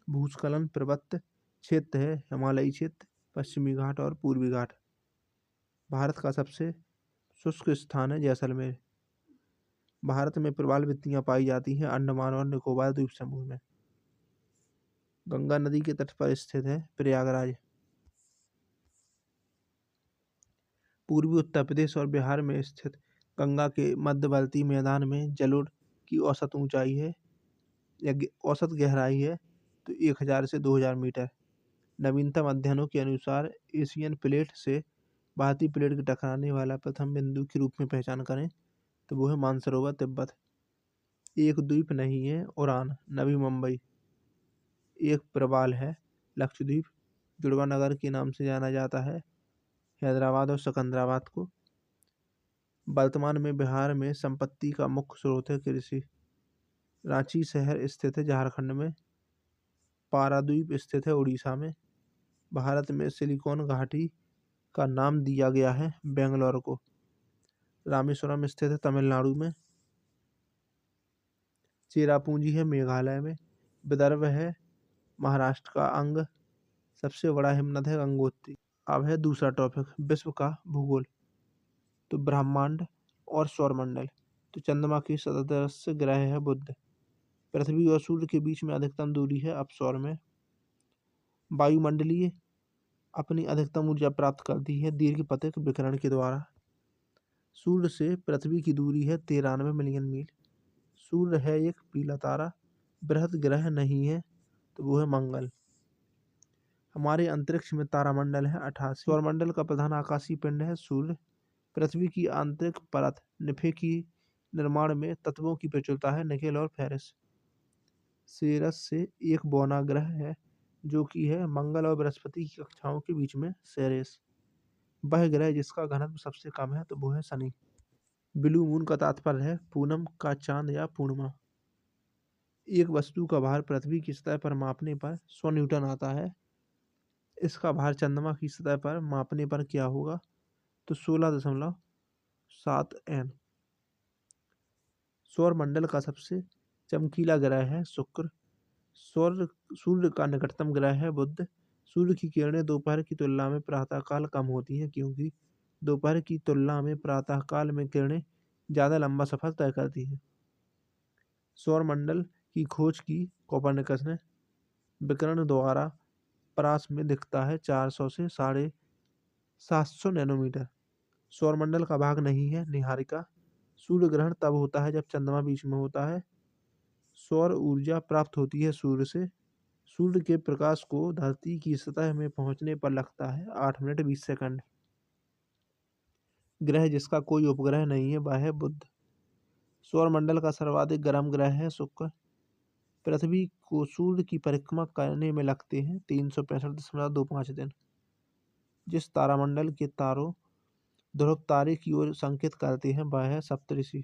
भूस्खलन प्रवृत्त क्षेत्र है हिमालयी क्षेत्र, पश्चिमी घाट और पूर्वी घाट। भारत का सबसे शुष्क स्थान है जैसलमेर। भारत में प्रवाल वृत्तियां पाई जाती हैं अंडमान और निकोबार द्वीप समूह में। गंगा नदी के तट पर स्थित है प्रयागराज। पूर्वी उत्तर प्रदेश और बिहार में स्थित गंगा के मध्यवर्ती मैदान में जलोढ़ की औसत ऊंचाई है या औसत गहराई है तो 1000 से 2000 मीटर। नवीनतम अध्ययनों के अनुसार एशियन प्लेट से भारतीय प्लेट के टकराने वाला प्रथम बिंदु के रूप में पहचान करें तो वो है मानसरोवर तिब्बत। एक द्वीप नहीं है उड़ान नवी मुंबई। एक प्रवाल है। लक्षद्वीप जुड़वा नगर के नाम से जाना जाता है हैदराबाद और सिकंदराबाद को। वर्तमान में बिहार में संपत्ति का मुख्य स्रोत है कृषि। रांची शहर स्थित है झारखंड में। पारादीप स्थित है उड़ीसा में। भारत में सिलिकॉन घाटी का नाम दिया गया है बेंगलोर को। रामेश्वरम स्थित है तमिलनाडु में। चेरापूंजी है मेघालय में। विदर्भ है महाराष्ट्र का अंग। सबसे बड़ा हिमनद है गंगोत्री। अब है दूसरा टॉपिक, विश्व का भूगोल। तो ब्रह्मांड और सौरमंडल। तो चंद्रमा के सदस्य ग्रह है बुध। पृथ्वी और सूर्य के बीच में अधिकतम दूरी है अपसौर में। वायुमंडलीय अपनी अधिकतम ऊर्जा प्राप्त करती है दीर्घपथिक विकिरण के द्वारा। सूर्य से पृथ्वी की दूरी है 93 मिलियन मील। सूर्य है एक पीला तारा। बृहद ग्रह नहीं है तो वो है मंगल। हमारे अंतरिक्ष में तारामंडल है 88। सौरमंडल का प्रधान आकाशीय पिंड है सूर्य। पृथ्वी की आंतरिक परत निफे की निर्माण में तत्वों की प्रचुरता है निकेल और फेरस। सेरस से एक बौना ग्रह है जो कि है मंगल और बृहस्पति की कक्षाओं के बीच में सेरेस। वह ग्रह जिसका घनत्व सबसे कम है तो वो है शनि। ब्लू मून का तात्पर्य है पूनम का चांद या पूर्णिमा। एक वस्तु का भार पृथ्वी की सतह पर मापने पर 100 न्यूटन आता है। इसका भार चंद्रमा की सतह पर मापने पर क्या होगा तो 16.7 N। सौर मंडल का सबसे चमकीला ग्रह है शुक्र। सूर्य का निकटतम ग्रह है बुध। सूर्य की किरणें दोपहर की तुलना में प्रातःकाल कम होती हैं क्योंकि दोपहर की तुलना में प्रातःकाल में किरणें ज़्यादा लंबा सफर तय करती हैं। सौरमंडल की खोज की कोपरनिकस ने। विकिरण द्वारा परास में दिखता है 400 से 750 नैनोमीटर। सौरमंडल का भाग नहीं है निहारिका। सूर्य ग्रहण तब होता है जब चंद्रमा बीच में होता है। सौर ऊर्जा प्राप्त होती है सूर्य से। सूर्य के प्रकाश को धरती की सतह में पहुंचने पर लगता है 8 मिनट 20 सेकंड। ग्रह जिसका कोई उपग्रह नहीं है वह है बुध। सौरमंडल का सर्वाधिक गर्म ग्रह है शुक्र। पृथ्वी को सूर्य की परिक्रमा करने में लगते हैं 365.25 दिन। जिस तारामंडल के तारों ध्रुव तारे की ओर संकेत करते हैं वह है सप्तऋषि।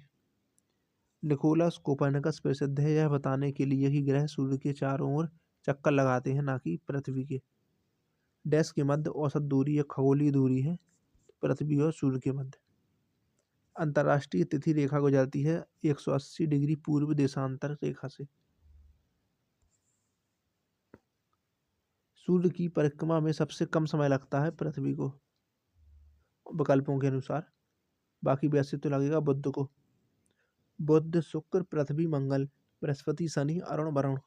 निकोलस कोपर्निकस प्रसिद्ध है यह बताने के लिए कि ग्रह सूर्य के चारों ओर चक्कर लगाते हैं ना कि पृथ्वी के। डैश के मध्य औसत दूरी या खगोलीय दूरी है पृथ्वी और सूर्य के मध्य। अंतर्राष्ट्रीय तिथि रेखा गुजरती है 180 डिग्री पूर्व देशांतर रेखा से। सूर्य की परिक्रमा में सबसे कम समय लगता है पृथ्वी को विकल्पों के अनुसार। बाकी वैसे तो लगेगा बुध को। बुध शुक्र पृथ्वी मंगल बृहस्पति शनि अरुण वरुण।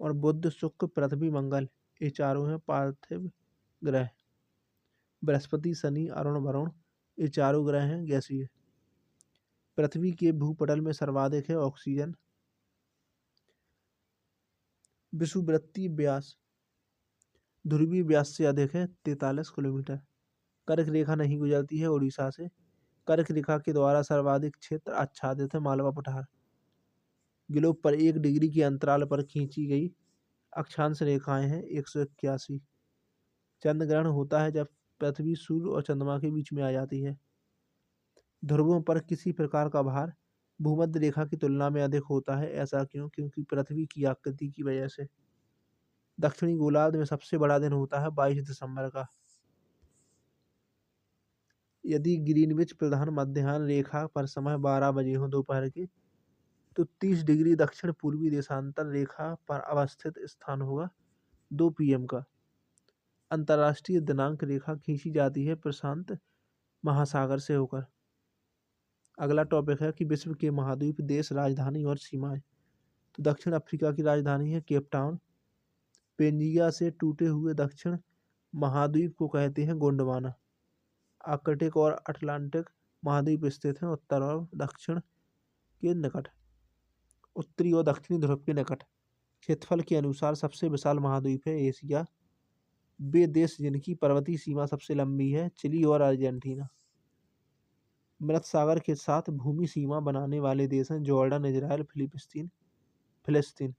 और बुध शुक्र पृथ्वी मंगल ये चारों हैं पार्थिव ग्रह। बृहस्पति शनि अरुण वरुण ये चारों ग्रह हैं गैसीय। पृथ्वी के भूपटल में सर्वाधिक है ऑक्सीजन। विषुववृत्तीय व्यास ध्रुवीय व्यास से अधिक है 43 किलोमीटर। कर्क रेखा नहीं गुजरती है उड़ीसा से। कर्क रेखा के द्वारा सर्वाधिक क्षेत्र आच्छादित है मालवा पठार। ग्लोब पर 1 डिग्री के अंतराल पर खींची गई अक्षांश रेखाएं हैं 181। चंद्र ग्रहण होता है जब पृथ्वी सूर्य और चंद्रमा के बीच में आ जाती है। ध्रुवों पर किसी प्रकार का भार भूमध्य रेखा की तुलना में अधिक होता है। ऐसा क्यों? क्योंकि पृथ्वी की आकृति की वजह से। दक्षिणी गोलार्ध में सबसे बड़ा दिन होता है 22 दिसंबर का। यदि ग्रीनविच प्रधान मध्याह्न रेखा पर समय 12 बजे हो दोपहर के तो 30 डिग्री दक्षिण पूर्वी देशांतर रेखा पर अवस्थित स्थान होगा 2 PM का। अंतर्राष्ट्रीय दिनांक रेखा खींची जाती है प्रशांत महासागर से होकर। अगला टॉपिक है कि विश्व के महाद्वीप देश राजधानी और सीमाएं। तो दक्षिण अफ्रीका की राजधानी है केप टाउन। पेंजिया से टूटे हुए दक्षिण महाद्वीप को कहते हैं गोंडवाना। आर्कटिक और अटलांटिक महाद्वीप स्थित हैं उत्तर और दक्षिण के निकट, उत्तरी और दक्षिणी ध्रुव के निकट। क्षेत्रफल के अनुसार सबसे विशाल महाद्वीप है एशिया। वे देश जिनकी पर्वतीय सीमा सबसे लंबी है चिली और अर्जेंटीना। मृत सागर के साथ भूमि सीमा बनाने वाले देश हैं जॉर्डन, इजराइल, फिलिस्तीन।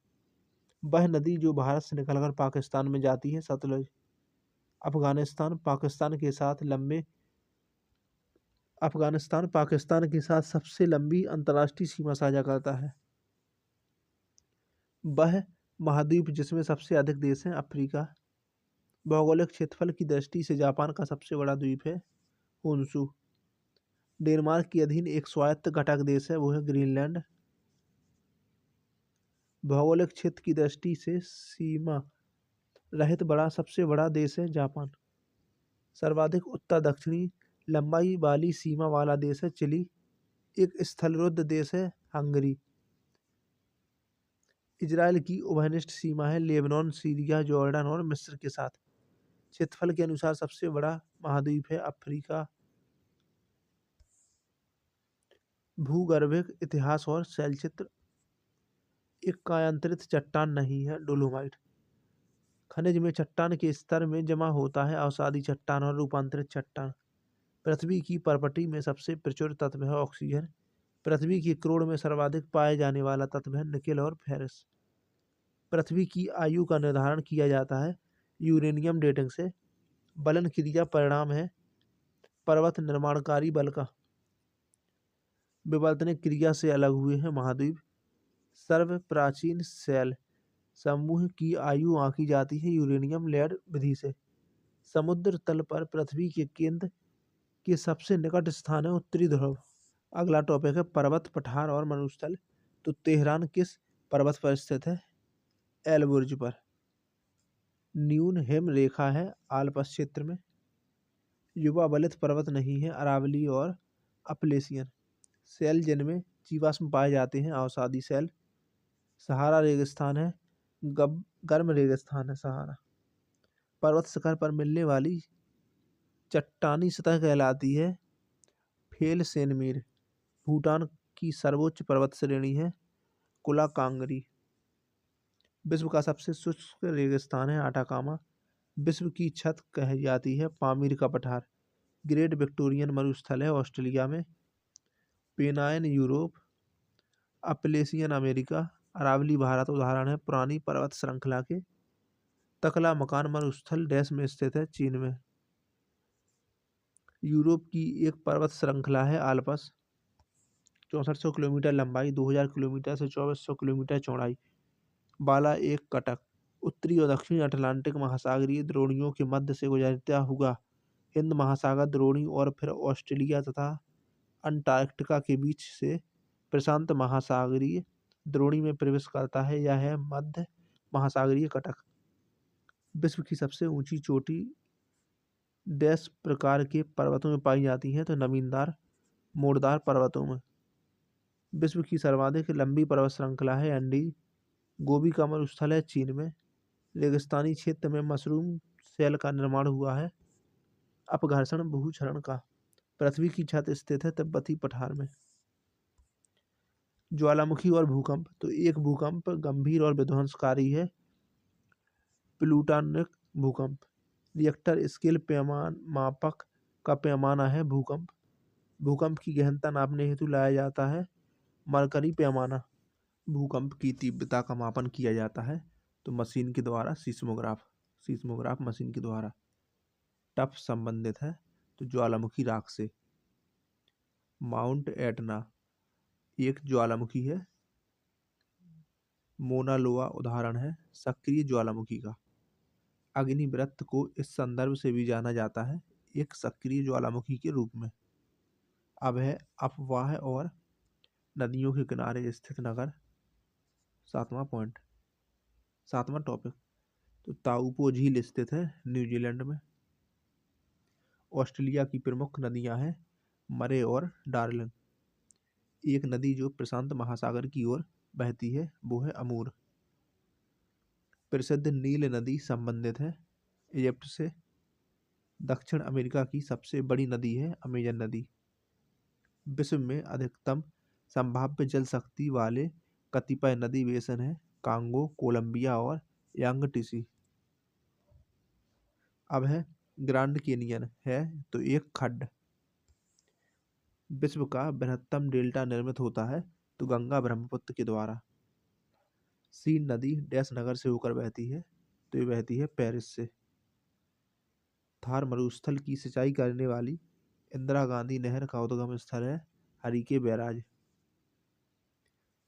वह नदी जो भारत से निकलकर पाकिस्तान में जाती है, सतलुज। अफगानिस्तान पाकिस्तान के साथ सबसे लंबी अंतर्राष्ट्रीय सीमा साझा करता है। वह महाद्वीप जिसमें सबसे अधिक देश हैं, अफ्रीका। भौगोलिक क्षेत्रफल की दृष्टि से जापान का सबसे बड़ा द्वीप है, होन्शु। डेनमार्क के अधीन एक स्वायत्त घटक देश है, वो है ग्रीनलैंड। भौगोलिक क्षेत्र की दृष्टि से सीमा रहित सबसे बड़ा देश है, जापान। सर्वाधिक उत्तर दक्षिणी लंबाई वाली सीमा वाला देश है, चिली। एक स्थलरुद्ध देश है, हंगरी। इजराइल की उभयनिष्ठ सीमा है लेबनान, सीरिया, जॉर्डन और मिस्र के साथ। क्षेत्रफल के अनुसार सबसे बड़ा महाद्वीप है, अफ्रीका। भूगर्भिक इतिहास और शैलचित्र। एक कायांतरित चट्टान नहीं है, डोलोमाइट। खनिज में चट्टान के स्तर में जमा होता है अवसादी चट्टान और रूपांतरित चट्टान। पृथ्वी की परपटी में सबसे प्रचुर तत्व है ऑक्सीजन। पृथ्वी की क्रोड़ में सर्वाधिक पाए जाने वाला तत्व है निकेल और फेरस। पृथ्वी की आयु का निर्धारण किया जाता है यूरेनियम डेटिंग से। बलन क्रिया परिणाम है पर्वत निर्माणकारी बल का। विवर्तनिक क्रिया से अलग हुए हैं महाद्वीप। सर्व प्राचीन सेल समूह की आयु आंकी जाती है यूरेनियम लेड विधि से। समुद्र तल पर पृथ्वी के केंद्र के सबसे निकट स्थान है उत्तरी ध्रुव। अगला टॉपिक है पर्वत, पठार और मरुस्थल। तो तेहरान किस पर्वत पर स्थित है? एलबुर्ज पर। न्यून हिम रेखा है आल्प्स क्षेत्र में। युवा बलित पर्वत नहीं है, अरावली और अपलेशियन। सेल जिनमें जीवाश्म पाए जाते हैं, अवसादी सेल। सहारा रेगिस्तान है, गर्म रेगिस्तान है सहारा। पर्वत शिखर पर मिलने वाली चट्टानी सतह कहलाती है फेल सेनमीर। भूटान की सर्वोच्च पर्वत श्रेणी है कुला कांगरी। विश्व का सबसे शुष्क रेगिस्तान है आटाकामा। विश्व की छत कही जाती है पामीर का पठार। ग्रेट विक्टोरियन मरुस्थल है ऑस्ट्रेलिया में। Pennines Europe. Appalachian America. Aravalli Bharat उदाहरण है पुरानी पर्वत श्रृंखला के। तकला मकान मरुस्थल देश में स्थित है, चीन में। यूरोप की एक पर्वत श्रृंखला है आल्प्स। 6400 किलोमीटर लंबाई, 2000 किलोमीटर से 2400 किलोमीटर चौड़ाई वाला एक कटक उत्तरी और दक्षिणी अटलांटिक महासागरीय द्रोणियों के मध्य से गुजरता हुआ हिंद महासागर द्रोणी और फिर ऑस्ट्रेलिया तथा अंटार्कटिका के बीच से प्रशांत महासागरीय द्रोणी में प्रवेश करता है। यह है मध्य महासागरीय कटक। विश्व की सबसे ऊंची चोटी डैश प्रकार के पर्वतों में पाई जाती है, तो नमीनदार मोड़दार पर्वतों में। विश्व की सर्वाधिक लंबी पर्वत श्रृंखला है एंडी। गोबी का मरुस्थल है चीन में। रेगिस्तानी क्षेत्र में मशरूम सेल का निर्माण हुआ है अपघर्षण भूक्षरण का। पृथ्वी की छत स्थित है तिब्बती पठार में। ज्वालामुखी और भूकंप। तो एक भूकंप गंभीर और विध्वंसकारी है प्लूटोनिक भूकंप। रिएक्टर स्केल मापक का पैमाना है भूकंप। भूकंप की गहनता नापने हेतु लाया जाता है मरकरी पैमाना। भूकंप की तीव्रता का मापन किया जाता है तो मशीन के द्वारा सीस्मोग्राफ मशीन के द्वारा। टफ संबंधित है तो ज्वालामुखी राख से। माउंट एटना एक ज्वालामुखी है। मोना लोआ उदाहरण है सक्रिय ज्वालामुखी का। अग्निवृत्त को इस संदर्भ से भी जाना जाता है एक सक्रिय ज्वालामुखी के रूप में। अब है अफवाह और नदियों के किनारे स्थित नगर। सातवां टॉपिक। तो ताउपो झील स्थित है न्यूजीलैंड में। ऑस्ट्रेलिया की प्रमुख नदियां हैं मरे और डार्लिंग। एक नदी जो प्रशांत महासागर की ओर बहती है वो है अमूर। प्रसिद्ध नील नदी संबंधित है इजिप्ट से। दक्षिण अमेरिका की सबसे बड़ी नदी है अमेजन नदी। विश्व में अधिकतम संभाव्य जल शक्ति वाले कतिपय नदी बेसन है कांगो, कोलंबिया और यांगटीसी। अब है ग्रांड कैनियन है तो एक खड्ड। विश्व का बृहत्तम डेल्टा निर्मित होता है तो गंगा ब्रह्मपुत्र के द्वारा। सीन नदी डैश नगर से होकर बहती है, तो ये बहती है पेरिस से। थार मरुस्थल की सिंचाई करने वाली इंदिरा गांधी नहर का उद्गम स्थल है हरीके बैराज।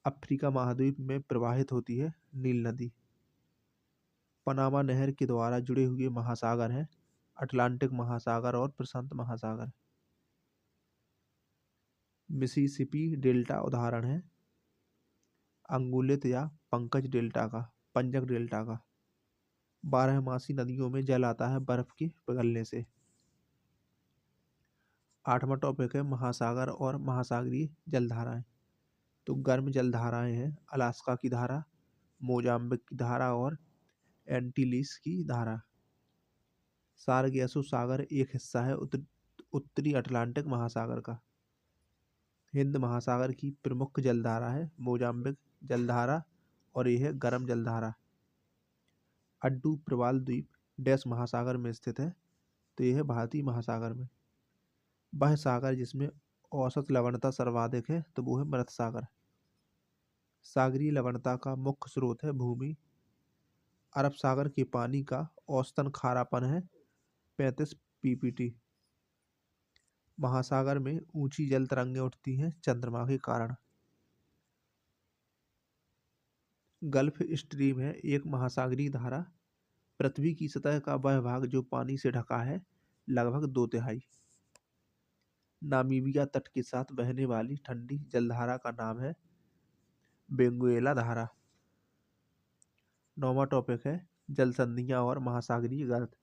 अफ्रीका महाद्वीप में प्रवाहित होती है नील नदी। पनामा नहर के द्वारा जुड़े हुए महासागर हैं अटलांटिक महासागर और प्रशांत महासागर। मिसिसिपी डेल्टा उदाहरण है अंगुलित या पंकज डेल्टा का, पंजक डेल्टा का। बारहमासी नदियों में जल आता है बर्फ के पिघलने से। आठवां टॉपिक है महासागर और महासागरीय जलधाराएं। तो गर्म जलधाराएं हैं अलास्का की धारा, मोजाम्बिक की धारा और एंटीलीस की धारा। सारगेसो सागर एक हिस्सा है उत्तरी अटलांटिक महासागर का। हिंद महासागर की प्रमुख जलधारा है मोजाम्बिक जलधारा और यह है गर्म जलधारा। अड्डू प्रवाल द्वीप डैश महासागर में स्थित है, तो यह है भारतीय महासागर में। वह सागर जिसमें औसत लवणता सर्वाधिक है, तो वो है मृत सागर। सागरीय लवणता का मुख्य स्रोत है भूमि। अरब सागर के पानी का औसतन खारापन है 35 पीपीटी। महासागर में ऊंची जल तरंगें उठती हैं चंद्रमा के कारण। गल्फ स्ट्रीम है एक महासागरीय धारा। पृथ्वी की सतह का वह भाग जो पानी से ढका है लगभग 2/3। नामीबिया तट के साथ बहने वाली ठंडी जलधारा का नाम है बेंगुएला धारा। नौवां टॉपिक है जल संधियां और महासागरीय गर्त।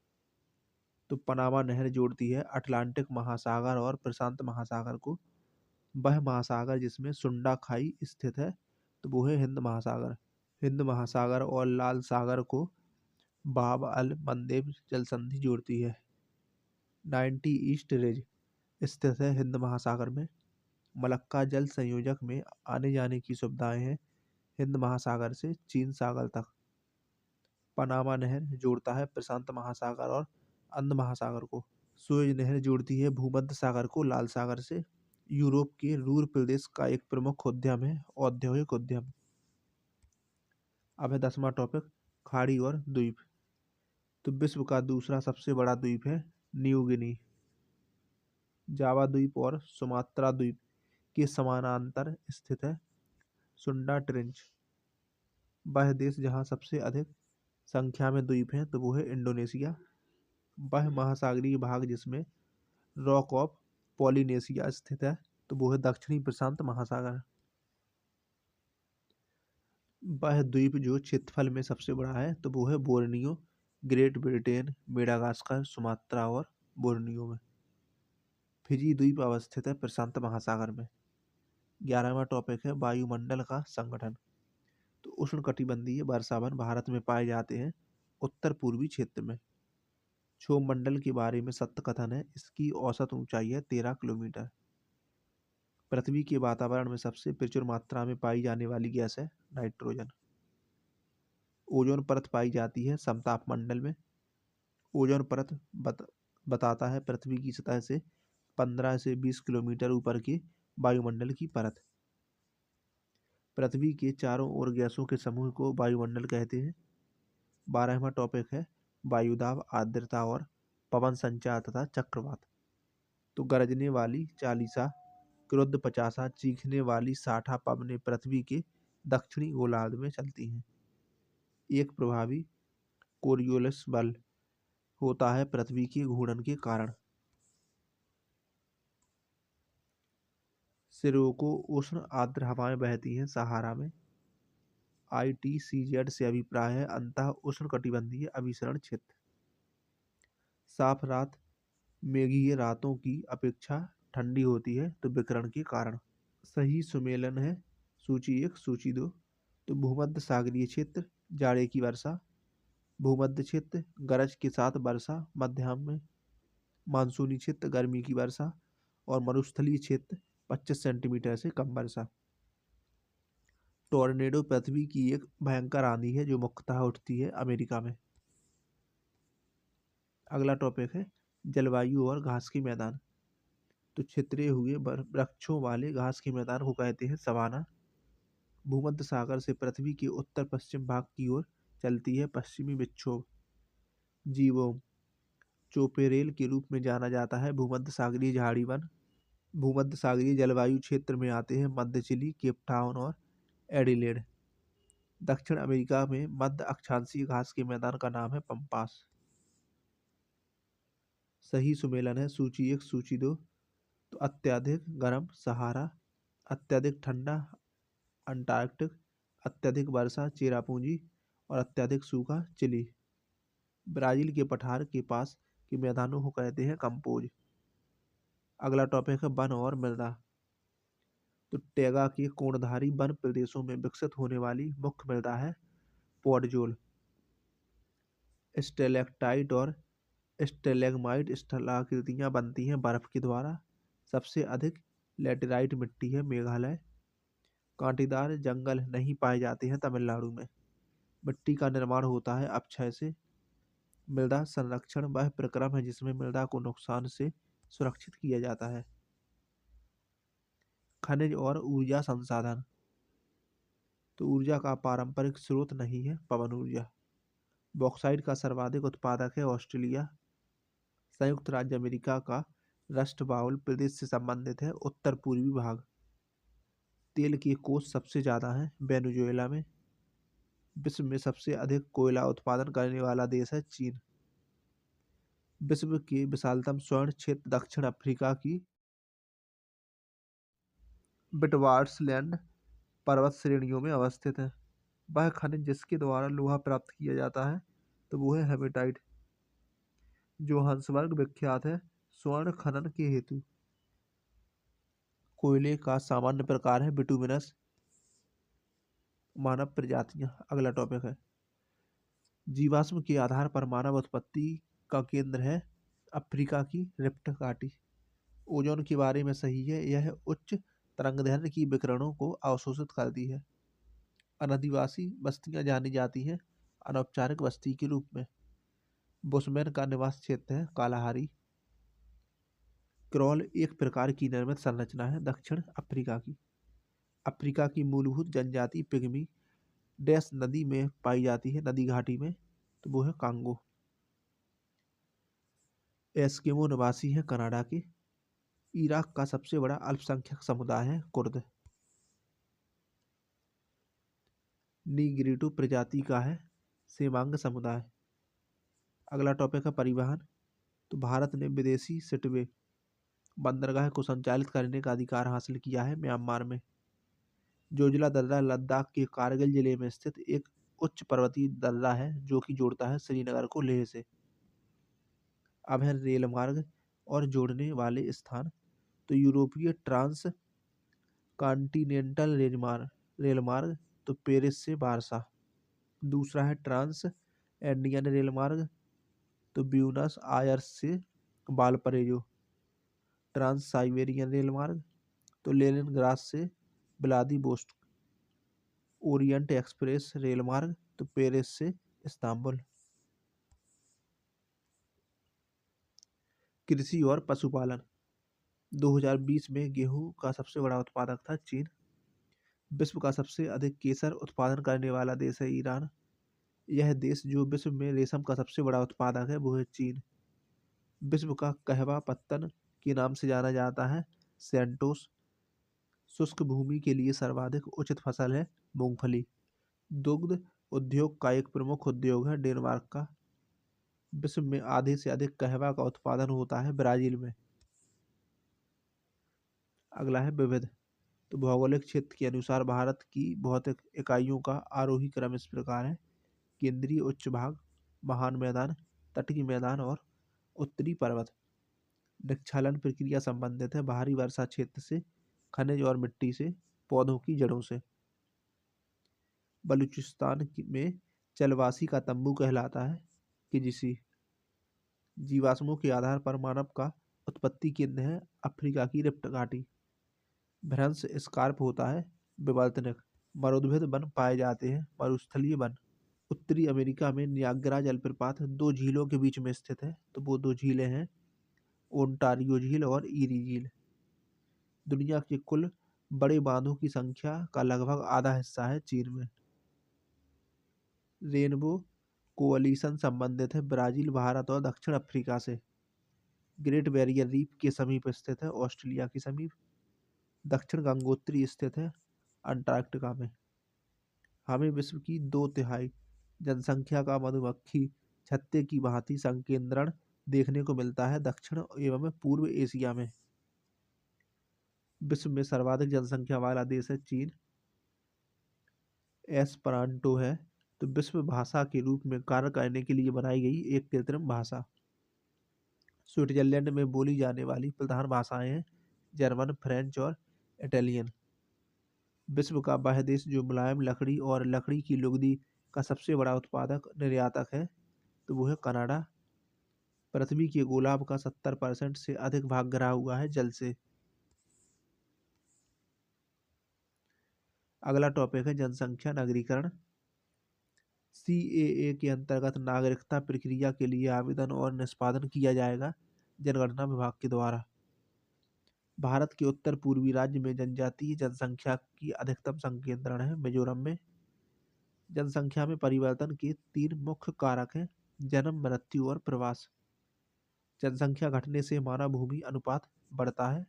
तो पनामा नहर जोड़ती है अटलांटिक महासागर और प्रशांत महासागर को। वह महासागर जिसमें सुंडा खाई स्थित है, तो वो है हिंद महासागर। हिंद महासागर और लाल सागर को बाब अल मंदेब जल संधि जोड़ती है। 90 ईस्ट रिज स्थित है हिंद महासागर में। मलक्का जल संयोजक में आने जाने की सुविधाएं हैं हिंद महासागर से चीन सागर तक। पनामा नहर जोड़ता है प्रशांत महासागर और अंध महासागर को। सुएज नहर जोड़ती है भूमध्य सागर को लाल सागर से। यूरोप के रूर प्रदेश का एक प्रमुख उद्यम है औद्योगिक उद्यम। अब है 10वां टॉपिक खाड़ी और द्वीप। तो विश्व का दूसरा सबसे बड़ा द्वीप है न्यू गिनी। जावा द्वीप और सुमात्रा द्वीप के समानांतर स्थित है सुंडा ट्रेंच। वह देश जहां सबसे अधिक संख्या में द्वीप हैं, तो वो है इंडोनेशिया। वह महासागरीय भाग जिसमें रॉक ऑफ पॉलिनेशिया स्थित है, तो वो है दक्षिणी प्रशांत महासागर। वह द्वीप जो क्षेत्रफल में सबसे बड़ा है, तो वो है Borneo, great Britain, Madagascar, Sumatra और बोर्नियो में। फिजी द्वीप अवस्थित है प्रशांत महासागर में। 11वां टॉपिक है वायुमंडल का संगठन। तो उष्णकटिबंधीय वर्षावन भारत में पाए जाते हैं उत्तर पूर्वी क्षेत्र में। क्षोभ मंडल के बारे में सत्य कथन है इसकी औसत ऊंचाई है 13 किलोमीटर। पृथ्वी के वातावरण में सबसे प्रचुर मात्रा में पाई जाने वाली गैस है नाइट्रोजन। ओजोन परत पाई जाती है समताप मंडल में। ओजोन परत बताता है पृथ्वी की सतह से 15 से 20 किलोमीटर ऊपर के वायुमंडल की परत। पृथ्वी के चारों ओर गैसों के समूह को वायुमंडल कहते हैं। 12वां टॉपिक है वायुदाब, आर्द्रता और पवन संचार तथा चक्रवात। तो गरजने वाली चालीसा, क्रुद्ध पचासा, चीखने वाली 60 पवनें पृथ्वी के दक्षिणी गोलार्ध में चलती हैं। एक प्रभावी कोरियोलिस बल होता है पृथ्वी के घूर्णन के कारण। सिरोको उष्ण आर्द्र हवाएं बहती हैं सहारा में। ITCZ से अभिप्राय है अंतः उष्णकटिबंधीय अभिसरण क्षेत्र। साफ रात मेघीय रातों की अपेक्षा ठंडी होती है, तो विकिरण के कारण। सही सुमेलन है सूची 1 सूची 2। तो भूमध्य सागरीय क्षेत्र जाड़े की वर्षा, भूमध्य क्षेत्र गरज के साथ वर्षा मध्याह्न में, मानसूनी क्षेत्र गर्मी की वर्षा और मरुस्थलीय क्षेत्र 25 सेंटीमीटर से कम वर्षा। टोर्नेडो पृथ्वी की एक भयंकर आंधी है जो मुख्यतः उठती है अमेरिका में। अगला टॉपिक है जलवायु और घास के मैदान। तो छितरे हुए वृक्षों वाले घास के मैदान को कहते हैं सवाना। भूमध्य सागर से पृथ्वी के उत्तर पश्चिम भाग की ओर चलती है पश्चिमी विक्षोभ। जीवोम चोपेरेल के रूप में जाना जाता है। भूमध्य सागरीय झाड़ी वन भूमध्य सागरीय जलवायु क्षेत्र में आते हैं मध्य चिली, केप टाउन और एडिलेड। दक्षिण अमेरिका में मध्य अक्षांशीय घास के मैदान का नाम है पंपास। सही सुमेलन है सूची 1 सूची 2। तो अत्यधिक गर्म सहारा, अत्यधिक ठंडा अंटार्कटिक, अत्यधिक वर्षा चेरापूंजी और अत्यधिक सूखा चिली। ब्राजील के पठार के पास के मैदानों को कहते हैं कंपोज। अगला टॉपिक है वन और मृदा। तो टैगा के कोणधारी वन प्रदेशों में विकसित होने वाली मुख्य मृदा है पॉडजोल। स्टेलेक्टाइट और स्टेलेग्माइट स्थलाकृतियां बनती हैं बर्फ के द्वारा। सबसे अधिक लेटेराइट मिट्टी है मेघालय। कांटेदार जंगल नहीं पाए जाते हैं तमिलनाडु में। मिट्टी का निर्माण होता है अपक्षय से। मृदा संरक्षण वह प्रक्रम है जिसमें मृदा को नुकसान से सुरक्षित किया जाता है। खनिज और ऊर्जा संसाधन। तो ऊर्जा का पारंपरिक स्रोत नहीं है पवन ऊर्जा। बॉक्साइट का सर्वाधिक उत्पादक है ऑस्ट्रेलिया। संयुक्त राज्य अमेरिका का रस्ट बाउल प्रदेश से संबंधित है उत्तर पूर्वी भाग। तेल के कोष सबसे ज्यादा हैं वेनेजुएला में। विश्व में सबसे अधिक कोयला उत्पादन करने वाला देश है चीन। विश्व के विशालतम स्वर्ण क्षेत्र दक्षिण अफ्रीका की विटवाटरलैंड पर्वत श्रेणियों में अवस्थित है। वह खनिज जिसके द्वारा लोहा प्राप्त किया जाता है तो वो है हेमेटाइट। जोहान्सबर्ग विख्यात है स्वर्ण खनन के हेतु। कोयले का सामान्य प्रकार है बिटुमिनस। मानव प्रजातियां। अगला टॉपिक है जीवाश्म के आधार पर मानव उत्पत्ति का केंद्र है अफ्रीका की रिफ्ट घाटी। ओजोन के बारे में सही है, यह उच्च तरंगदैर्घ्य की विकिरणों को अवशोषित करती है। अनादिवासी बस्तियां जानी जाती हैं अनौपचारिक बस्ती के रूप में। बुशमैन का निवास क्षेत्र है कालाहारी। क्रॉल एक प्रकार की निर्मित संरचना है दक्षिण अफ्रीका की। अफ्रीका की मूलभूत जनजाति पिग्मी डैश नदी में पाई जाती है, नदी घाटी में, तो वो है कांगो। एस्किमो निवासी है कनाडा के। इराक का सबसे बड़ा अल्पसंख्यक समुदाय है कुर्द। नीग्रिटो प्रजाति का है सेमांग समुदाय। अगला टॉपिक है परिवहन। तो भारत ने विदेशी सिटवे बंदरगाह को संचालित करने का अधिकार हासिल किया है म्यांमार में। जोजिला दर्रा लद्दाख के कारगिल जिले में स्थित एक उच्च पर्वतीय दर्रा है जो कि जोड़ता है श्रीनगर को लेह से। अभय रेल मार्ग और जोड़ने वाले स्थान। तो यूरोपीय ट्रांस कॉन्टिनेंटल रेलमार्ग तो पेरिस से वारसा। दूसरा है ट्रांस एंडियन रेलमार्ग तो ब्यूनस आयर्स से वालपरेजो। ट्रांस साइबेरियन रेलमार्ग तो लेनिनग्राद से व्लादिवोस्टोक। ओरिएंट एक्सप्रेस रेलमार्ग तो पेरिस से इस्तांबुल। कृषि और पशुपालन। 2020 में गेहूं का सबसे बड़ा उत्पादक था चीन। विश्व का सबसे अधिक केसर उत्पादन करने वाला देश है ईरान। यह देश जो विश्व में रेशम का सबसे बड़ा उत्पादक है वो है चीन। विश्व का कहवा पत्तन के नाम से जाना जाता है सेंटोस। शुष्क भूमि के लिए सर्वाधिक उचित फसल है मूंगफली। दुग्ध उद्योग का एक प्रमुख उद्योग है डेनमार्क का। विश्व में आधे से अधिक कहवा का उत्पादन होता है ब्राजील में। अगला है विविध। तो भौगोलिक क्षेत्र के अनुसार भारत की भौतिक इकाइयों का आरोही क्रम इस प्रकार है। केंद्रीय उच्च भाग, महान मैदान, तटीय मैदान और उत्तरी पर्वत। निक्षालन प्रक्रिया संबंधित है बाहरी वर्षा क्षेत्र से, खनिज और मिट्टी से, पौधों की जड़ों से। बलूचिस्तान में चलवासी का तंबू कहलाता है कि जिसी। जीवाश्मों के आधार पर मानव का उत्पत्ति केंद्र है अफ्रीका की रिफ्ट घाटी। भ्रंश स्कार्प होता है विवर्तनिक। मरुद्भिद वन पाए जाते हैं मरुस्थलीय वन। उत्तरी अमेरिका में नियाग्रा जलप्रपात दो झीलों के बीच में स्थित है, तो वो दो झीलें हैं ओंटारियो झील और ईरी झील। दुनिया के कुल बड़े बांधों की संख्या का लगभग आधा हिस्सा है चीन में। रेनबो कोअलिशन संबंधित है ब्राजील, भारत और दक्षिण अफ्रीका से। ग्रेट बैरियर रीफ के समीप स्थित है ऑस्ट्रेलिया के समीप। दक्षिण गंगोत्री स्थित है अंटार्कटिका में। हमें विश्व की 2/3 जनसंख्या का मधुमक्खी छत्ते की भांति संकेंद्रण देखने को मिलता है दक्षिण एवं पूर्व एशिया में। विश्व में सर्वाधिक जनसंख्या वाला देश है चीन। एस्परांटो है तो विश्व भाषा के रूप में कार्य करने के लिए बनाई गई एक कृत्रिम भाषा। स्विट्जरलैंड में बोली जाने वाली प्रधान भाषाएं हैं जर्मन, फ्रेंच और इटालियन। विश्व का वह देश जो मुलायम लकड़ी और लकड़ी की लुगदी का सबसे बड़ा उत्पादक निर्यातक है तो वो है कनाडा। पृथ्वी के गोलार्ध का 70% से अधिक भाग घिरा हुआ है जल से। अगला टॉपिक है जनसंख्या नगरीकरण। CAA के अंतर्गत नागरिकता प्रक्रिया के लिए आवेदन और निष्पादन किया जाएगा जनगणना विभाग के द्वारा। भारत के उत्तर पूर्वी राज्य में जनजातीय जनसंख्या की अधिकतम संकेंद्रण है मिजोरम में। जनसंख्या में परिवर्तन के 3 मुख्य कारक हैं जन्म, मृत्यु और प्रवास। जनसंख्या घटने से मानव भूमि अनुपात बढ़ता है।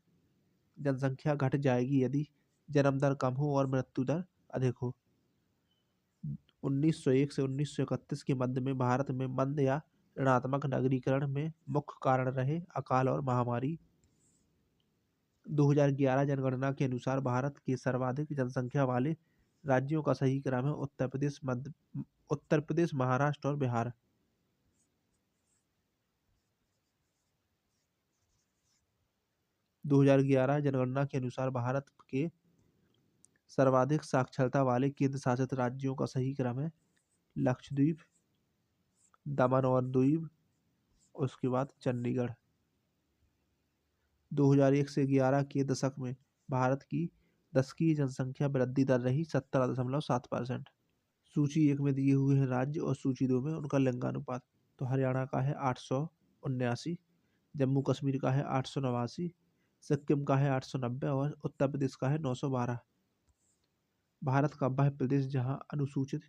जनसंख्या घट जाएगी यदि जन्म दर कम हो और मृत्यु दर अधिक हो। 1901 से 1931 के मध्य में भारत में मंद या ऋणात्मक नगरीकरण में मुख्य कारण रहे अकाल और महामारी। 2011 जनगणना के अनुसार भारत के सर्वाधिक जनसंख्या वाले राज्यों का सही क्रम है उत्तर प्रदेश, महाराष्ट्र और बिहार। दो हजार ग्यारह जनगणना के अनुसार भारत के सर्वाधिक साक्षरता वाले केंद्र शासित राज्यों का सही क्रम है लक्षद्वीप, दमन और दीव, उसके बाद चंडीगढ़। 2001 से 11 के दशक में भारत की दशकीय जनसंख्या वृद्धि दर रही 17.7%। सूची 1 में दिए हुए हैं राज्य और सूची 2 में उनका लिंगानुपात। तो हरियाणा का है 879, जम्मू कश्मीर का है 889, सिक्किम का है 890 और उत्तर प्रदेश का है 912। भारत का वह प्रदेश जहां अनुसूचित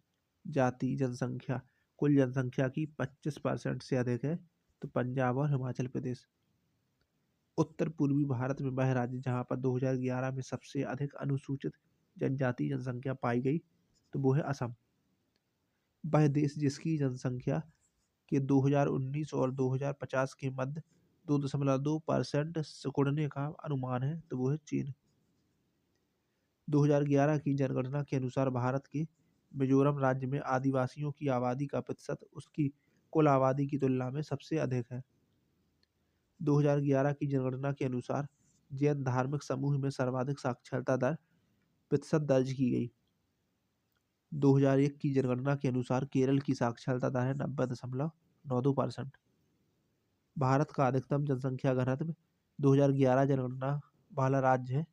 जाति जनसंख्या कुल जनसंख्या की 25% से अधिक है तो पंजाब और हिमाचल प्रदेश। उत्तर पूर्वी भारत में वह राज्य जहां पर 2011 में सबसे अधिक अनुसूचित जनजाति जनसंख्या पाई गई तो वो है असम। वह देश जिसकी जनसंख्या के 2019 और 2050 के मध्य 2.2% सिकुड़ने का अनुमान है तो वो है चीन। 2011 की जनगणना के अनुसार भारत के मिजोरम राज्य में आदिवासियों की आबादी का प्रतिशत उसकी कुल आबादी की तुलना में सबसे अधिक है। 2011 की जनगणना के अनुसार जैन धार्मिक समूह में सर्वाधिक साक्षरता दर प्रतिशत दर्ज की गई। 2001 की जनगणना के अनुसार केरल की साक्षरता दर है 90.92%। भारत का अधिकतम जनसंख्या घनत्व 2011 जनगणना वाला राज्य है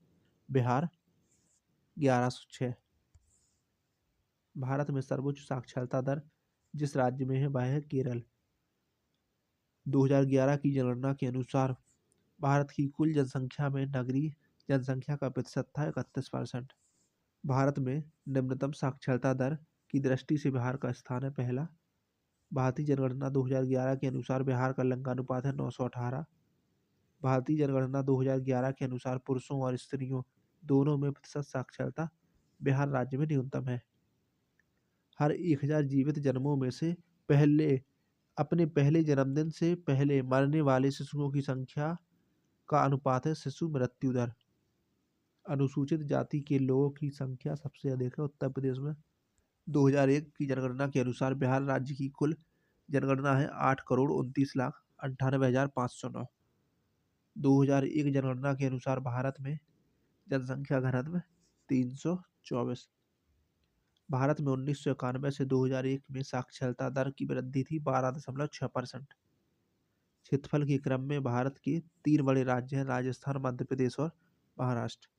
बिहार 1106। भारत में सर्वोच्च साक्षरता दर जिस राज्य में है वह है केरल। 2011 की जनगणना के अनुसार भारत की कुल जनसंख्या में नगरीय जनसंख्या का प्रतिशत था 31%। भारत में निम्नतम साक्षरता दर की दृष्टि से बिहार का स्थान है पहला। भारतीय जनगणना 2011 के अनुसार बिहार का लिंगानुपात है 918। भारतीय जनगणना 2011 के अनुसार पुरुषों और स्त्रियों दोनों में प्रतिशत साक्षरता बिहार राज्य में न्यूनतम है। हर 1000 जीवित जन्मों में से अपने पहले जन्मदिन से पहले मरने वाले शिशुओं की संख्या का अनुपात है शिशु मृत्यु दर। अनुसूचित जाति के लोगों की संख्या सबसे अधिक है उत्तर प्रदेश में। 2001 की जनगणना के अनुसार बिहार राज्य की कुल जनगणना है 8,29,98,509। 2001 जनगणना के अनुसार भारत में जनसंख्या घनत्व 324। भारत में 1991 से 2001 में साक्षरता दर की वृद्धि थी 12.6%। क्षेत्रफल के क्रम में भारत के 3 बड़े राज्य हैं राजस्थान, मध्य प्रदेश और महाराष्ट्र।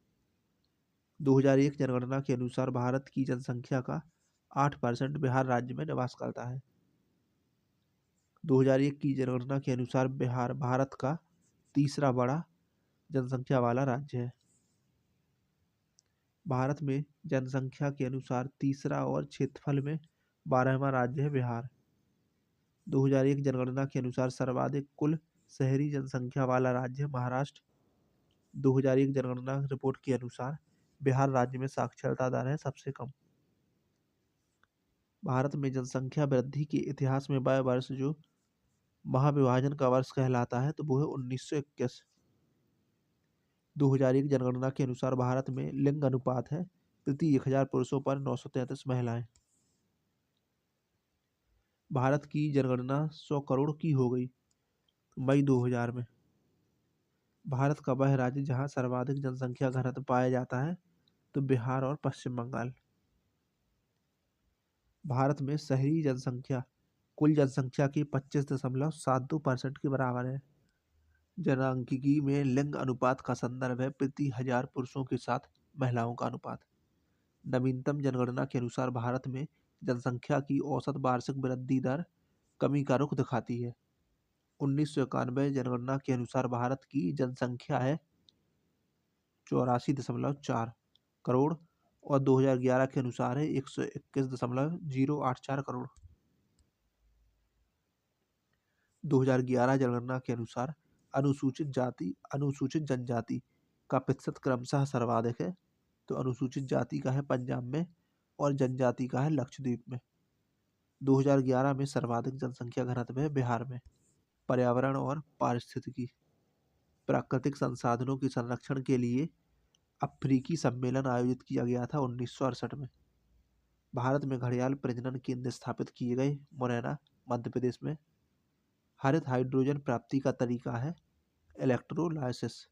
2001 जनगणना के अनुसार भारत की जनसंख्या का 8% बिहार राज्य में निवास करता है। 2001 की जनगणना के अनुसार बिहार भारत का तीसरा बड़ा जनसंख्या वाला राज्य है। भारत में जनसंख्या के अनुसार तीसरा और क्षेत्रफल में 12वां राज्य है बिहार। 2001 जनगणना के अनुसार सर्वाधिक कुल शहरी जनसंख्या वाला राज्य है महाराष्ट्र। 2001 जनगणना रिपोर्ट के अनुसार बिहार राज्य में साक्षरता दर है सबसे कम। भारत में जनसंख्या वृद्धि के इतिहास में वह वर्ष जो महाविभाजन का वर्ष कहलाता है तो वो है 1921। 2001 जनगणना के अनुसार भारत में लिंग अनुपात है प्रति 1000 पुरुषों पर 933 महिलाएं। भारत की जनगणना 100 करोड़ की हो गई मई 2000 में। भारत का वह राज्य जहां सर्वाधिक जनसंख्या घनत्व पाया जाता है तो बिहार और पश्चिम बंगाल। भारत में शहरी जनसंख्या कुल जनसंख्या की 25.72% के बराबर है। जनसांख्यिकी में लिंग अनुपात का संदर्भ है प्रति 1000 पुरुषों के साथ महिलाओं का अनुपात। नवीनतम जनगणना के अनुसार भारत में जनसंख्या की औसत वार्षिक वृद्धि दर कमी का रुख दिखाती है। 1991 जनगणना के अनुसार भारत की जनसंख्या है 84.4 करोड़ और 2011 के अनुसार है 121.084 करोड़। 2011 जनगणना के अनुसार अनुसूचित जाति अनुसूचित जनजाति का प्रतिशत क्रमशः सर्वाधिक है तो अनुसूचित जाति का है पंजाब में और जनजाति का है लक्षद्वीप में। 2011 में सर्वाधिक जनसंख्या घनत्व है बिहार में। पर्यावरण और पारिस्थितिकी प्राकृतिक संसाधनों के संरक्षण के लिए अफ्रीकी सम्मेलन आयोजित किया गया था 1968 में। भारत में घड़ियाल प्रजनन केंद्र स्थापित किए गए मुरैना मध्य प्रदेश में। हरित हाइड्रोजन प्राप्ति का तरीका है इलेक्ट्रोलाइसिस।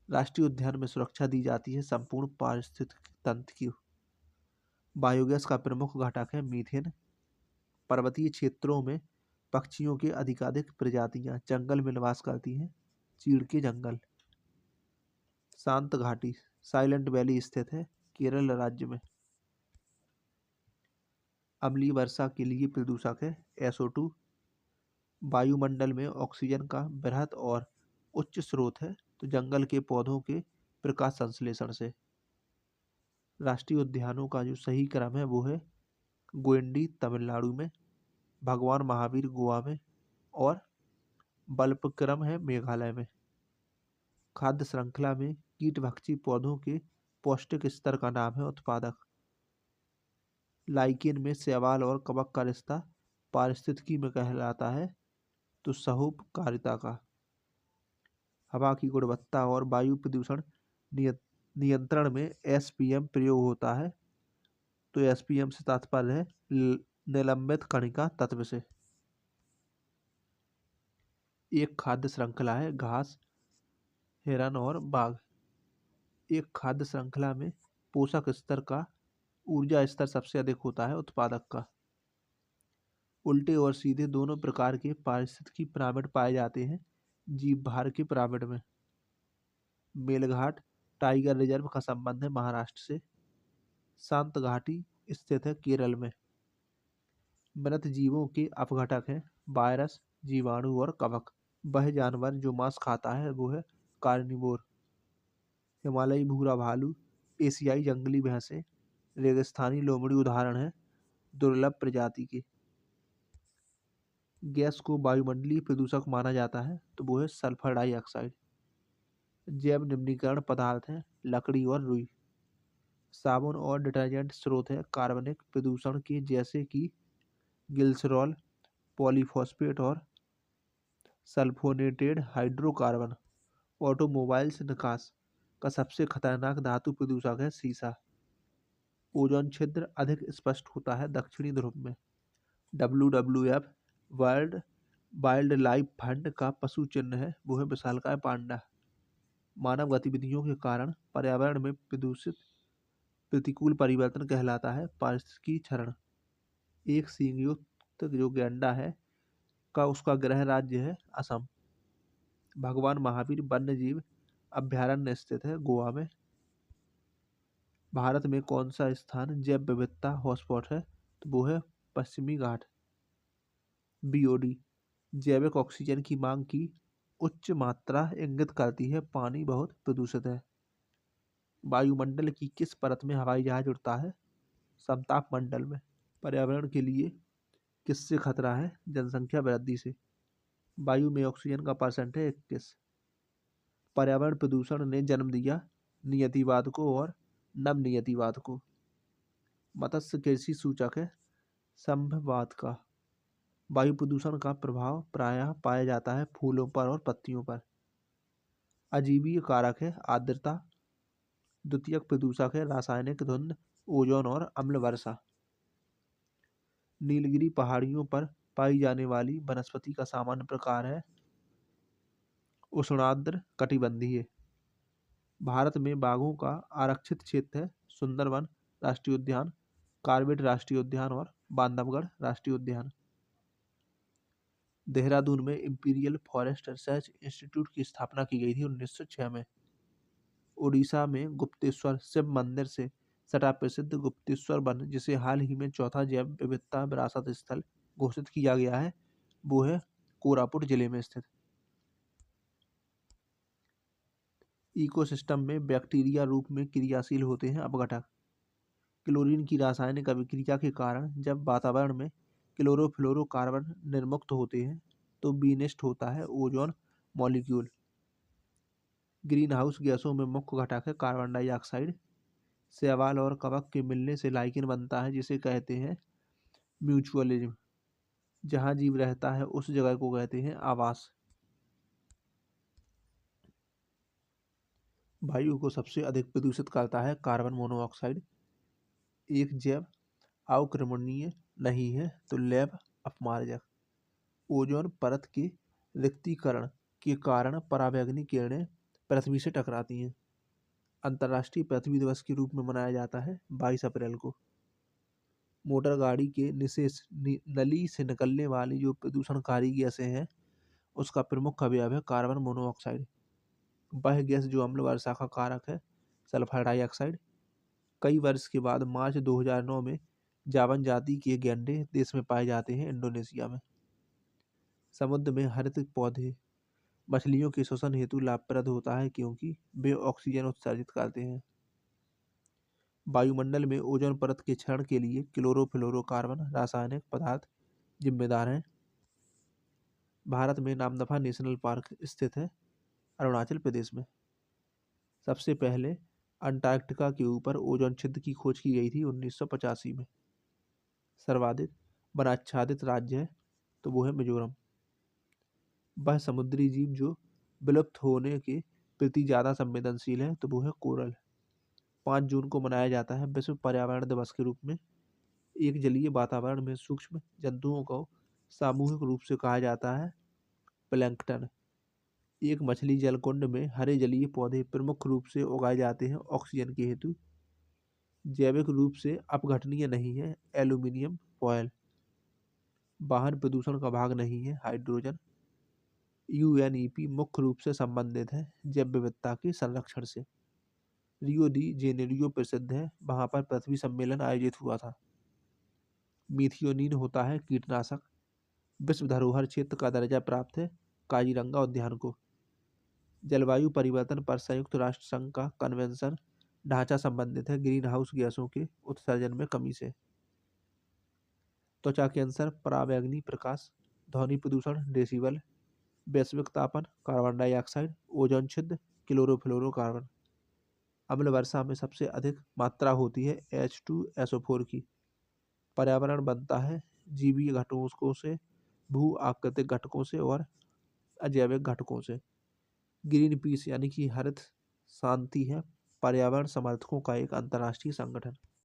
राष्ट्रीय उद्यान में सुरक्षा दी जाती है संपूर्ण पारिस्थितिक तंत्र की। बायोगैस का प्रमुख घटक है मीथेन। पर्वतीय क्षेत्रों में पक्षियों की अधिकाधिक प्रजातियां जंगल में निवास करती हैं। चीड़ के जंगल। शांत घाटी साइलेंट वैली स्थित है केरल राज्य में। अम्लीय वर्षा के लिए प्रदूषक है SO2। वायुमंडल में ऑक्सीजन का बृहद और उच्च स्रोत है तो जंगल के पौधों के प्रकाश संश्लेषण से। राष्ट्रीय उद्यानों का जो सही क्रम है वो है गोएंडी तमिलनाडु में, भगवान महावीर गोवा में और बलपक्रम है मेघालय में। खाद्य श्रृंखला में कीटभक्षी पौधों के पौष्टिक स्तर का नाम है उत्पादक। लाइकेन में शैवाल और कवक का रिश्ता पारिस्थितिकी में कहलाता है तो सहोपकारिता का। हवा की गुणवत्ता और वायु प्रदूषण नियंत्रण में SPM प्रयोग होता है तो SPM से तात्पर्य है निलंबित कणिका तत्व से। एक खाद्य श्रृंखला है घास हिरन और बाघ। एक खाद्य श्रृंखला में पोषक स्तर का ऊर्जा स्तर सबसे अधिक होता है उत्पादक का। उल्टे और सीधे दोनों प्रकार के पारिस्थितिकी पिरामिड पाए जाते हैं जीव भार के पिरामिड में। मेलघाट टाइगर रिजर्व का संबंध है महाराष्ट्र से। शांत घाटी स्थित है केरल में। मृत जीवों के अपघटक हैं वायरस जीवाणु और कवक। वह जानवर जो मांस खाता है वो है कार्निवोर। हिमालयी भूरा भालू, एशियाई जंगली भैंसे, रेगिस्तानी लोमड़ी उदाहरण है दुर्लभ प्रजाति के। गैस को वायुमंडलीय प्रदूषक माना जाता है तो वो है सल्फर डाइऑक्साइड। जैव निम्नीकरण पदार्थ हैं लकड़ी और रुई। साबुन और डिटर्जेंट स्रोत है कार्बनिक प्रदूषण के जैसे कि ग्लिसरॉल, पॉलीफॉस्फेट और सल्फोनेटेड हाइड्रोकार्बन। ऑटोमोबाइल से निकास का सबसे खतरनाक धातु प्रदूषक है सीसा। ओजोन छिद्र अधिक स्पष्ट होता है दक्षिणी ध्रुव में। WWF world wild life fund का पशु चिन्ह है वो है विशालकाय पांडा। मानव गतिविधियों के कारण पर्यावरण में प्रदूषित प्रतिकूल परिवर्तन कहलाता है पारिस्थितिकी क्षरण। एक सींग युक्त जो गैंडा है का उसका गृह राज्य है असम। भगवान महावीर वन्य जीव अभयारण्य स्थित है गोवा में। भारत में कौन सा स्थान जैव विविधता हॉटस्पॉट है तो वो है पश्चिमी घाट। BOD जैविक ऑक्सीजन की मांग की उच्च मात्रा इंगित करती है पानी बहुत प्रदूषित है। वायुमंडल की किस परत में हवाई जहाज उड़ता है? समताप मंडल में। पर्यावरण के लिए किससे खतरा है? जनसंख्या वृद्धि से। वायु में ऑक्सीजन का परसेंट है 21। पर्यावरण प्रदूषण ने जन्म दिया नियतिवाद को और नव नियतिवाद को। मत्स्य कृषि सूचक है संभवात का। वायु प्रदूषण का प्रभाव प्रायः पाया जाता है फूलों पर और पत्तियों पर। अजीवीय कारक है आर्द्रता। द्वितीयक प्रदूषक है रासायनिक धुंध, ओजोन और अम्ल वर्षा। नीलगिरी पहाड़ियों पर पाई जाने वाली वनस्पति का सामान्य प्रकार है उष्णार्द्र कटिबंधीय। भारत में बाघों का आरक्षित क्षेत्र है सुंदरवन राष्ट्रीय उद्यान, कार्बेट राष्ट्रीय उद्यान और बांधवगढ़ राष्ट्रीय उद्यान। देहरादून में इंपीरियल फॉरेस्ट रिसर्च इंस्टीट्यूट की स्थापना की गई थी 1906 में। उड़ीसा में गुप्तेश्वर शिव मंदिर से सटा प्रसिद्ध गुप्तेश्वर वन, जिसे हाल ही में चौथा जैव विविधता विरासत स्थल घोषित किया गया है, वो है कोरापुट जिले में स्थित। इकोसिस्टम में बैक्टीरिया रूप में क्रियाशील होते हैं अपघटक। क्लोरीन की रासायनिक अभिक्रिया के कारण जब वातावरण में क्लोरोफ्लोरोकार्बन निर्मुक्त होते हैं तो विनष्ट होता है ओजोन मॉलिक्यूल। ग्रीन हाउस गैसों में मुख्य घटक है कार्बन डाइऑक्साइड। शैवाल और कवक के मिलने से लाइकेन बनता है, जिसे कहते हैं म्यूचुअलिज्म। जहाँ जीव रहता है उस जगह को कहते हैं आवास। वायु को सबसे अधिक प्रदूषित करता है कार्बन मोनोऑक्साइड। एक जैव अवक्रमणीय नहीं है तो लैब अपमार्जक। ओजोन परत के रिक्तीकरण के कारण पराबैंगनी किरणें पृथ्वी से टकराती हैं। अंतर्राष्ट्रीय पृथ्वी दिवस के रूप में मनाया जाता है 22 अप्रैल को। मोटर गाड़ी के निशेष नली से निकलने वाली जो प्रदूषणकारी गैसें हैं उसका प्रमुख अवयव है कार्बन मोनोऑक्साइड। वह गैस जो अम्ल वर्षा का कारक है सल्फर डाइऑक्साइड। कई वर्ष के बाद मार्च 2009 में जावन जाति के गैंडे देश में पाए जाते हैं इंडोनेशिया में। समुद्र में हरित पौधे मछलियों के श्वसन हेतु लाभप्रद होता है क्योंकि वे ऑक्सीजन उत्सर्जित करते हैं। वायुमंडल में ओजोन परत के क्षरण के लिए क्लोरोफ्लोरोकार्बन रासायनिक पदार्थ जिम्मेदार हैं। भारत में नामदफा नेशनल पार्क स्थित है अरुणाचल प्रदेश में। सबसे पहले अंटार्कटिका के ऊपर ओजोन छिद्र की खोज की गई थी 1985 में। सर्वाधिक वनाच्छादित राज्य है तो वो है मिजोरम। वह समुद्री जीव जो विलुप्त होने के प्रति ज़्यादा संवेदनशील है तो वो है कोरल। 5 जून को मनाया जाता है विश्व पर्यावरण दिवस के रूप में। एक जलीय वातावरण में सूक्ष्म जंतुओं को सामूहिक रूप से कहा जाता है प्लैंकटन। एक मछली जलकुंड में हरे जलीय पौधे प्रमुख रूप से उगाए जाते हैं ऑक्सीजन के हेतु। जैविक रूप से अपघटनीय नहीं है एल्यूमिनियम फॉयल। वाहन प्रदूषण का भाग नहीं है हाइड्रोजन। यूएनईपी मुख्य रूप से संबंधित है जैव विविधता के संरक्षण से। रियो डी जेनेरियो प्रसिद्ध है, वहाँ पर पृथ्वी सम्मेलन आयोजित हुआ था। मीथियोनीन होता है कीटनाशक। विश्व धरोहर क्षेत्र का दर्जा प्राप्त है काजीरंगा उद्यान को। जलवायु परिवर्तन पर संयुक्त राष्ट्र संघ का कन्वेंशन ढांचा संबंधित है ग्रीन हाउस गैसों के उत्सर्जन में कमी से। त्वचा कैंसर, पराबैंगनी प्रकाश, ध्वनि प्रदूषण डेसिबल, वैश्विक तापन, कार्बन डाइऑक्साइड, ओजोन छिद्र, क्लोरोफ्लोरोकार्बन। अम्ल वर्षा में सबसे अधिक मात्रा होती है H2SO4 की। पर्यावरण बनता है जीवीय घटकों से, भू आकृतिक घटकों से और अजैविक घटकों से। ग्रीन पीस यानी कि हरित शांति है पर्यावरण समर्थकों का एक अंतर्राष्ट्रीय संगठन।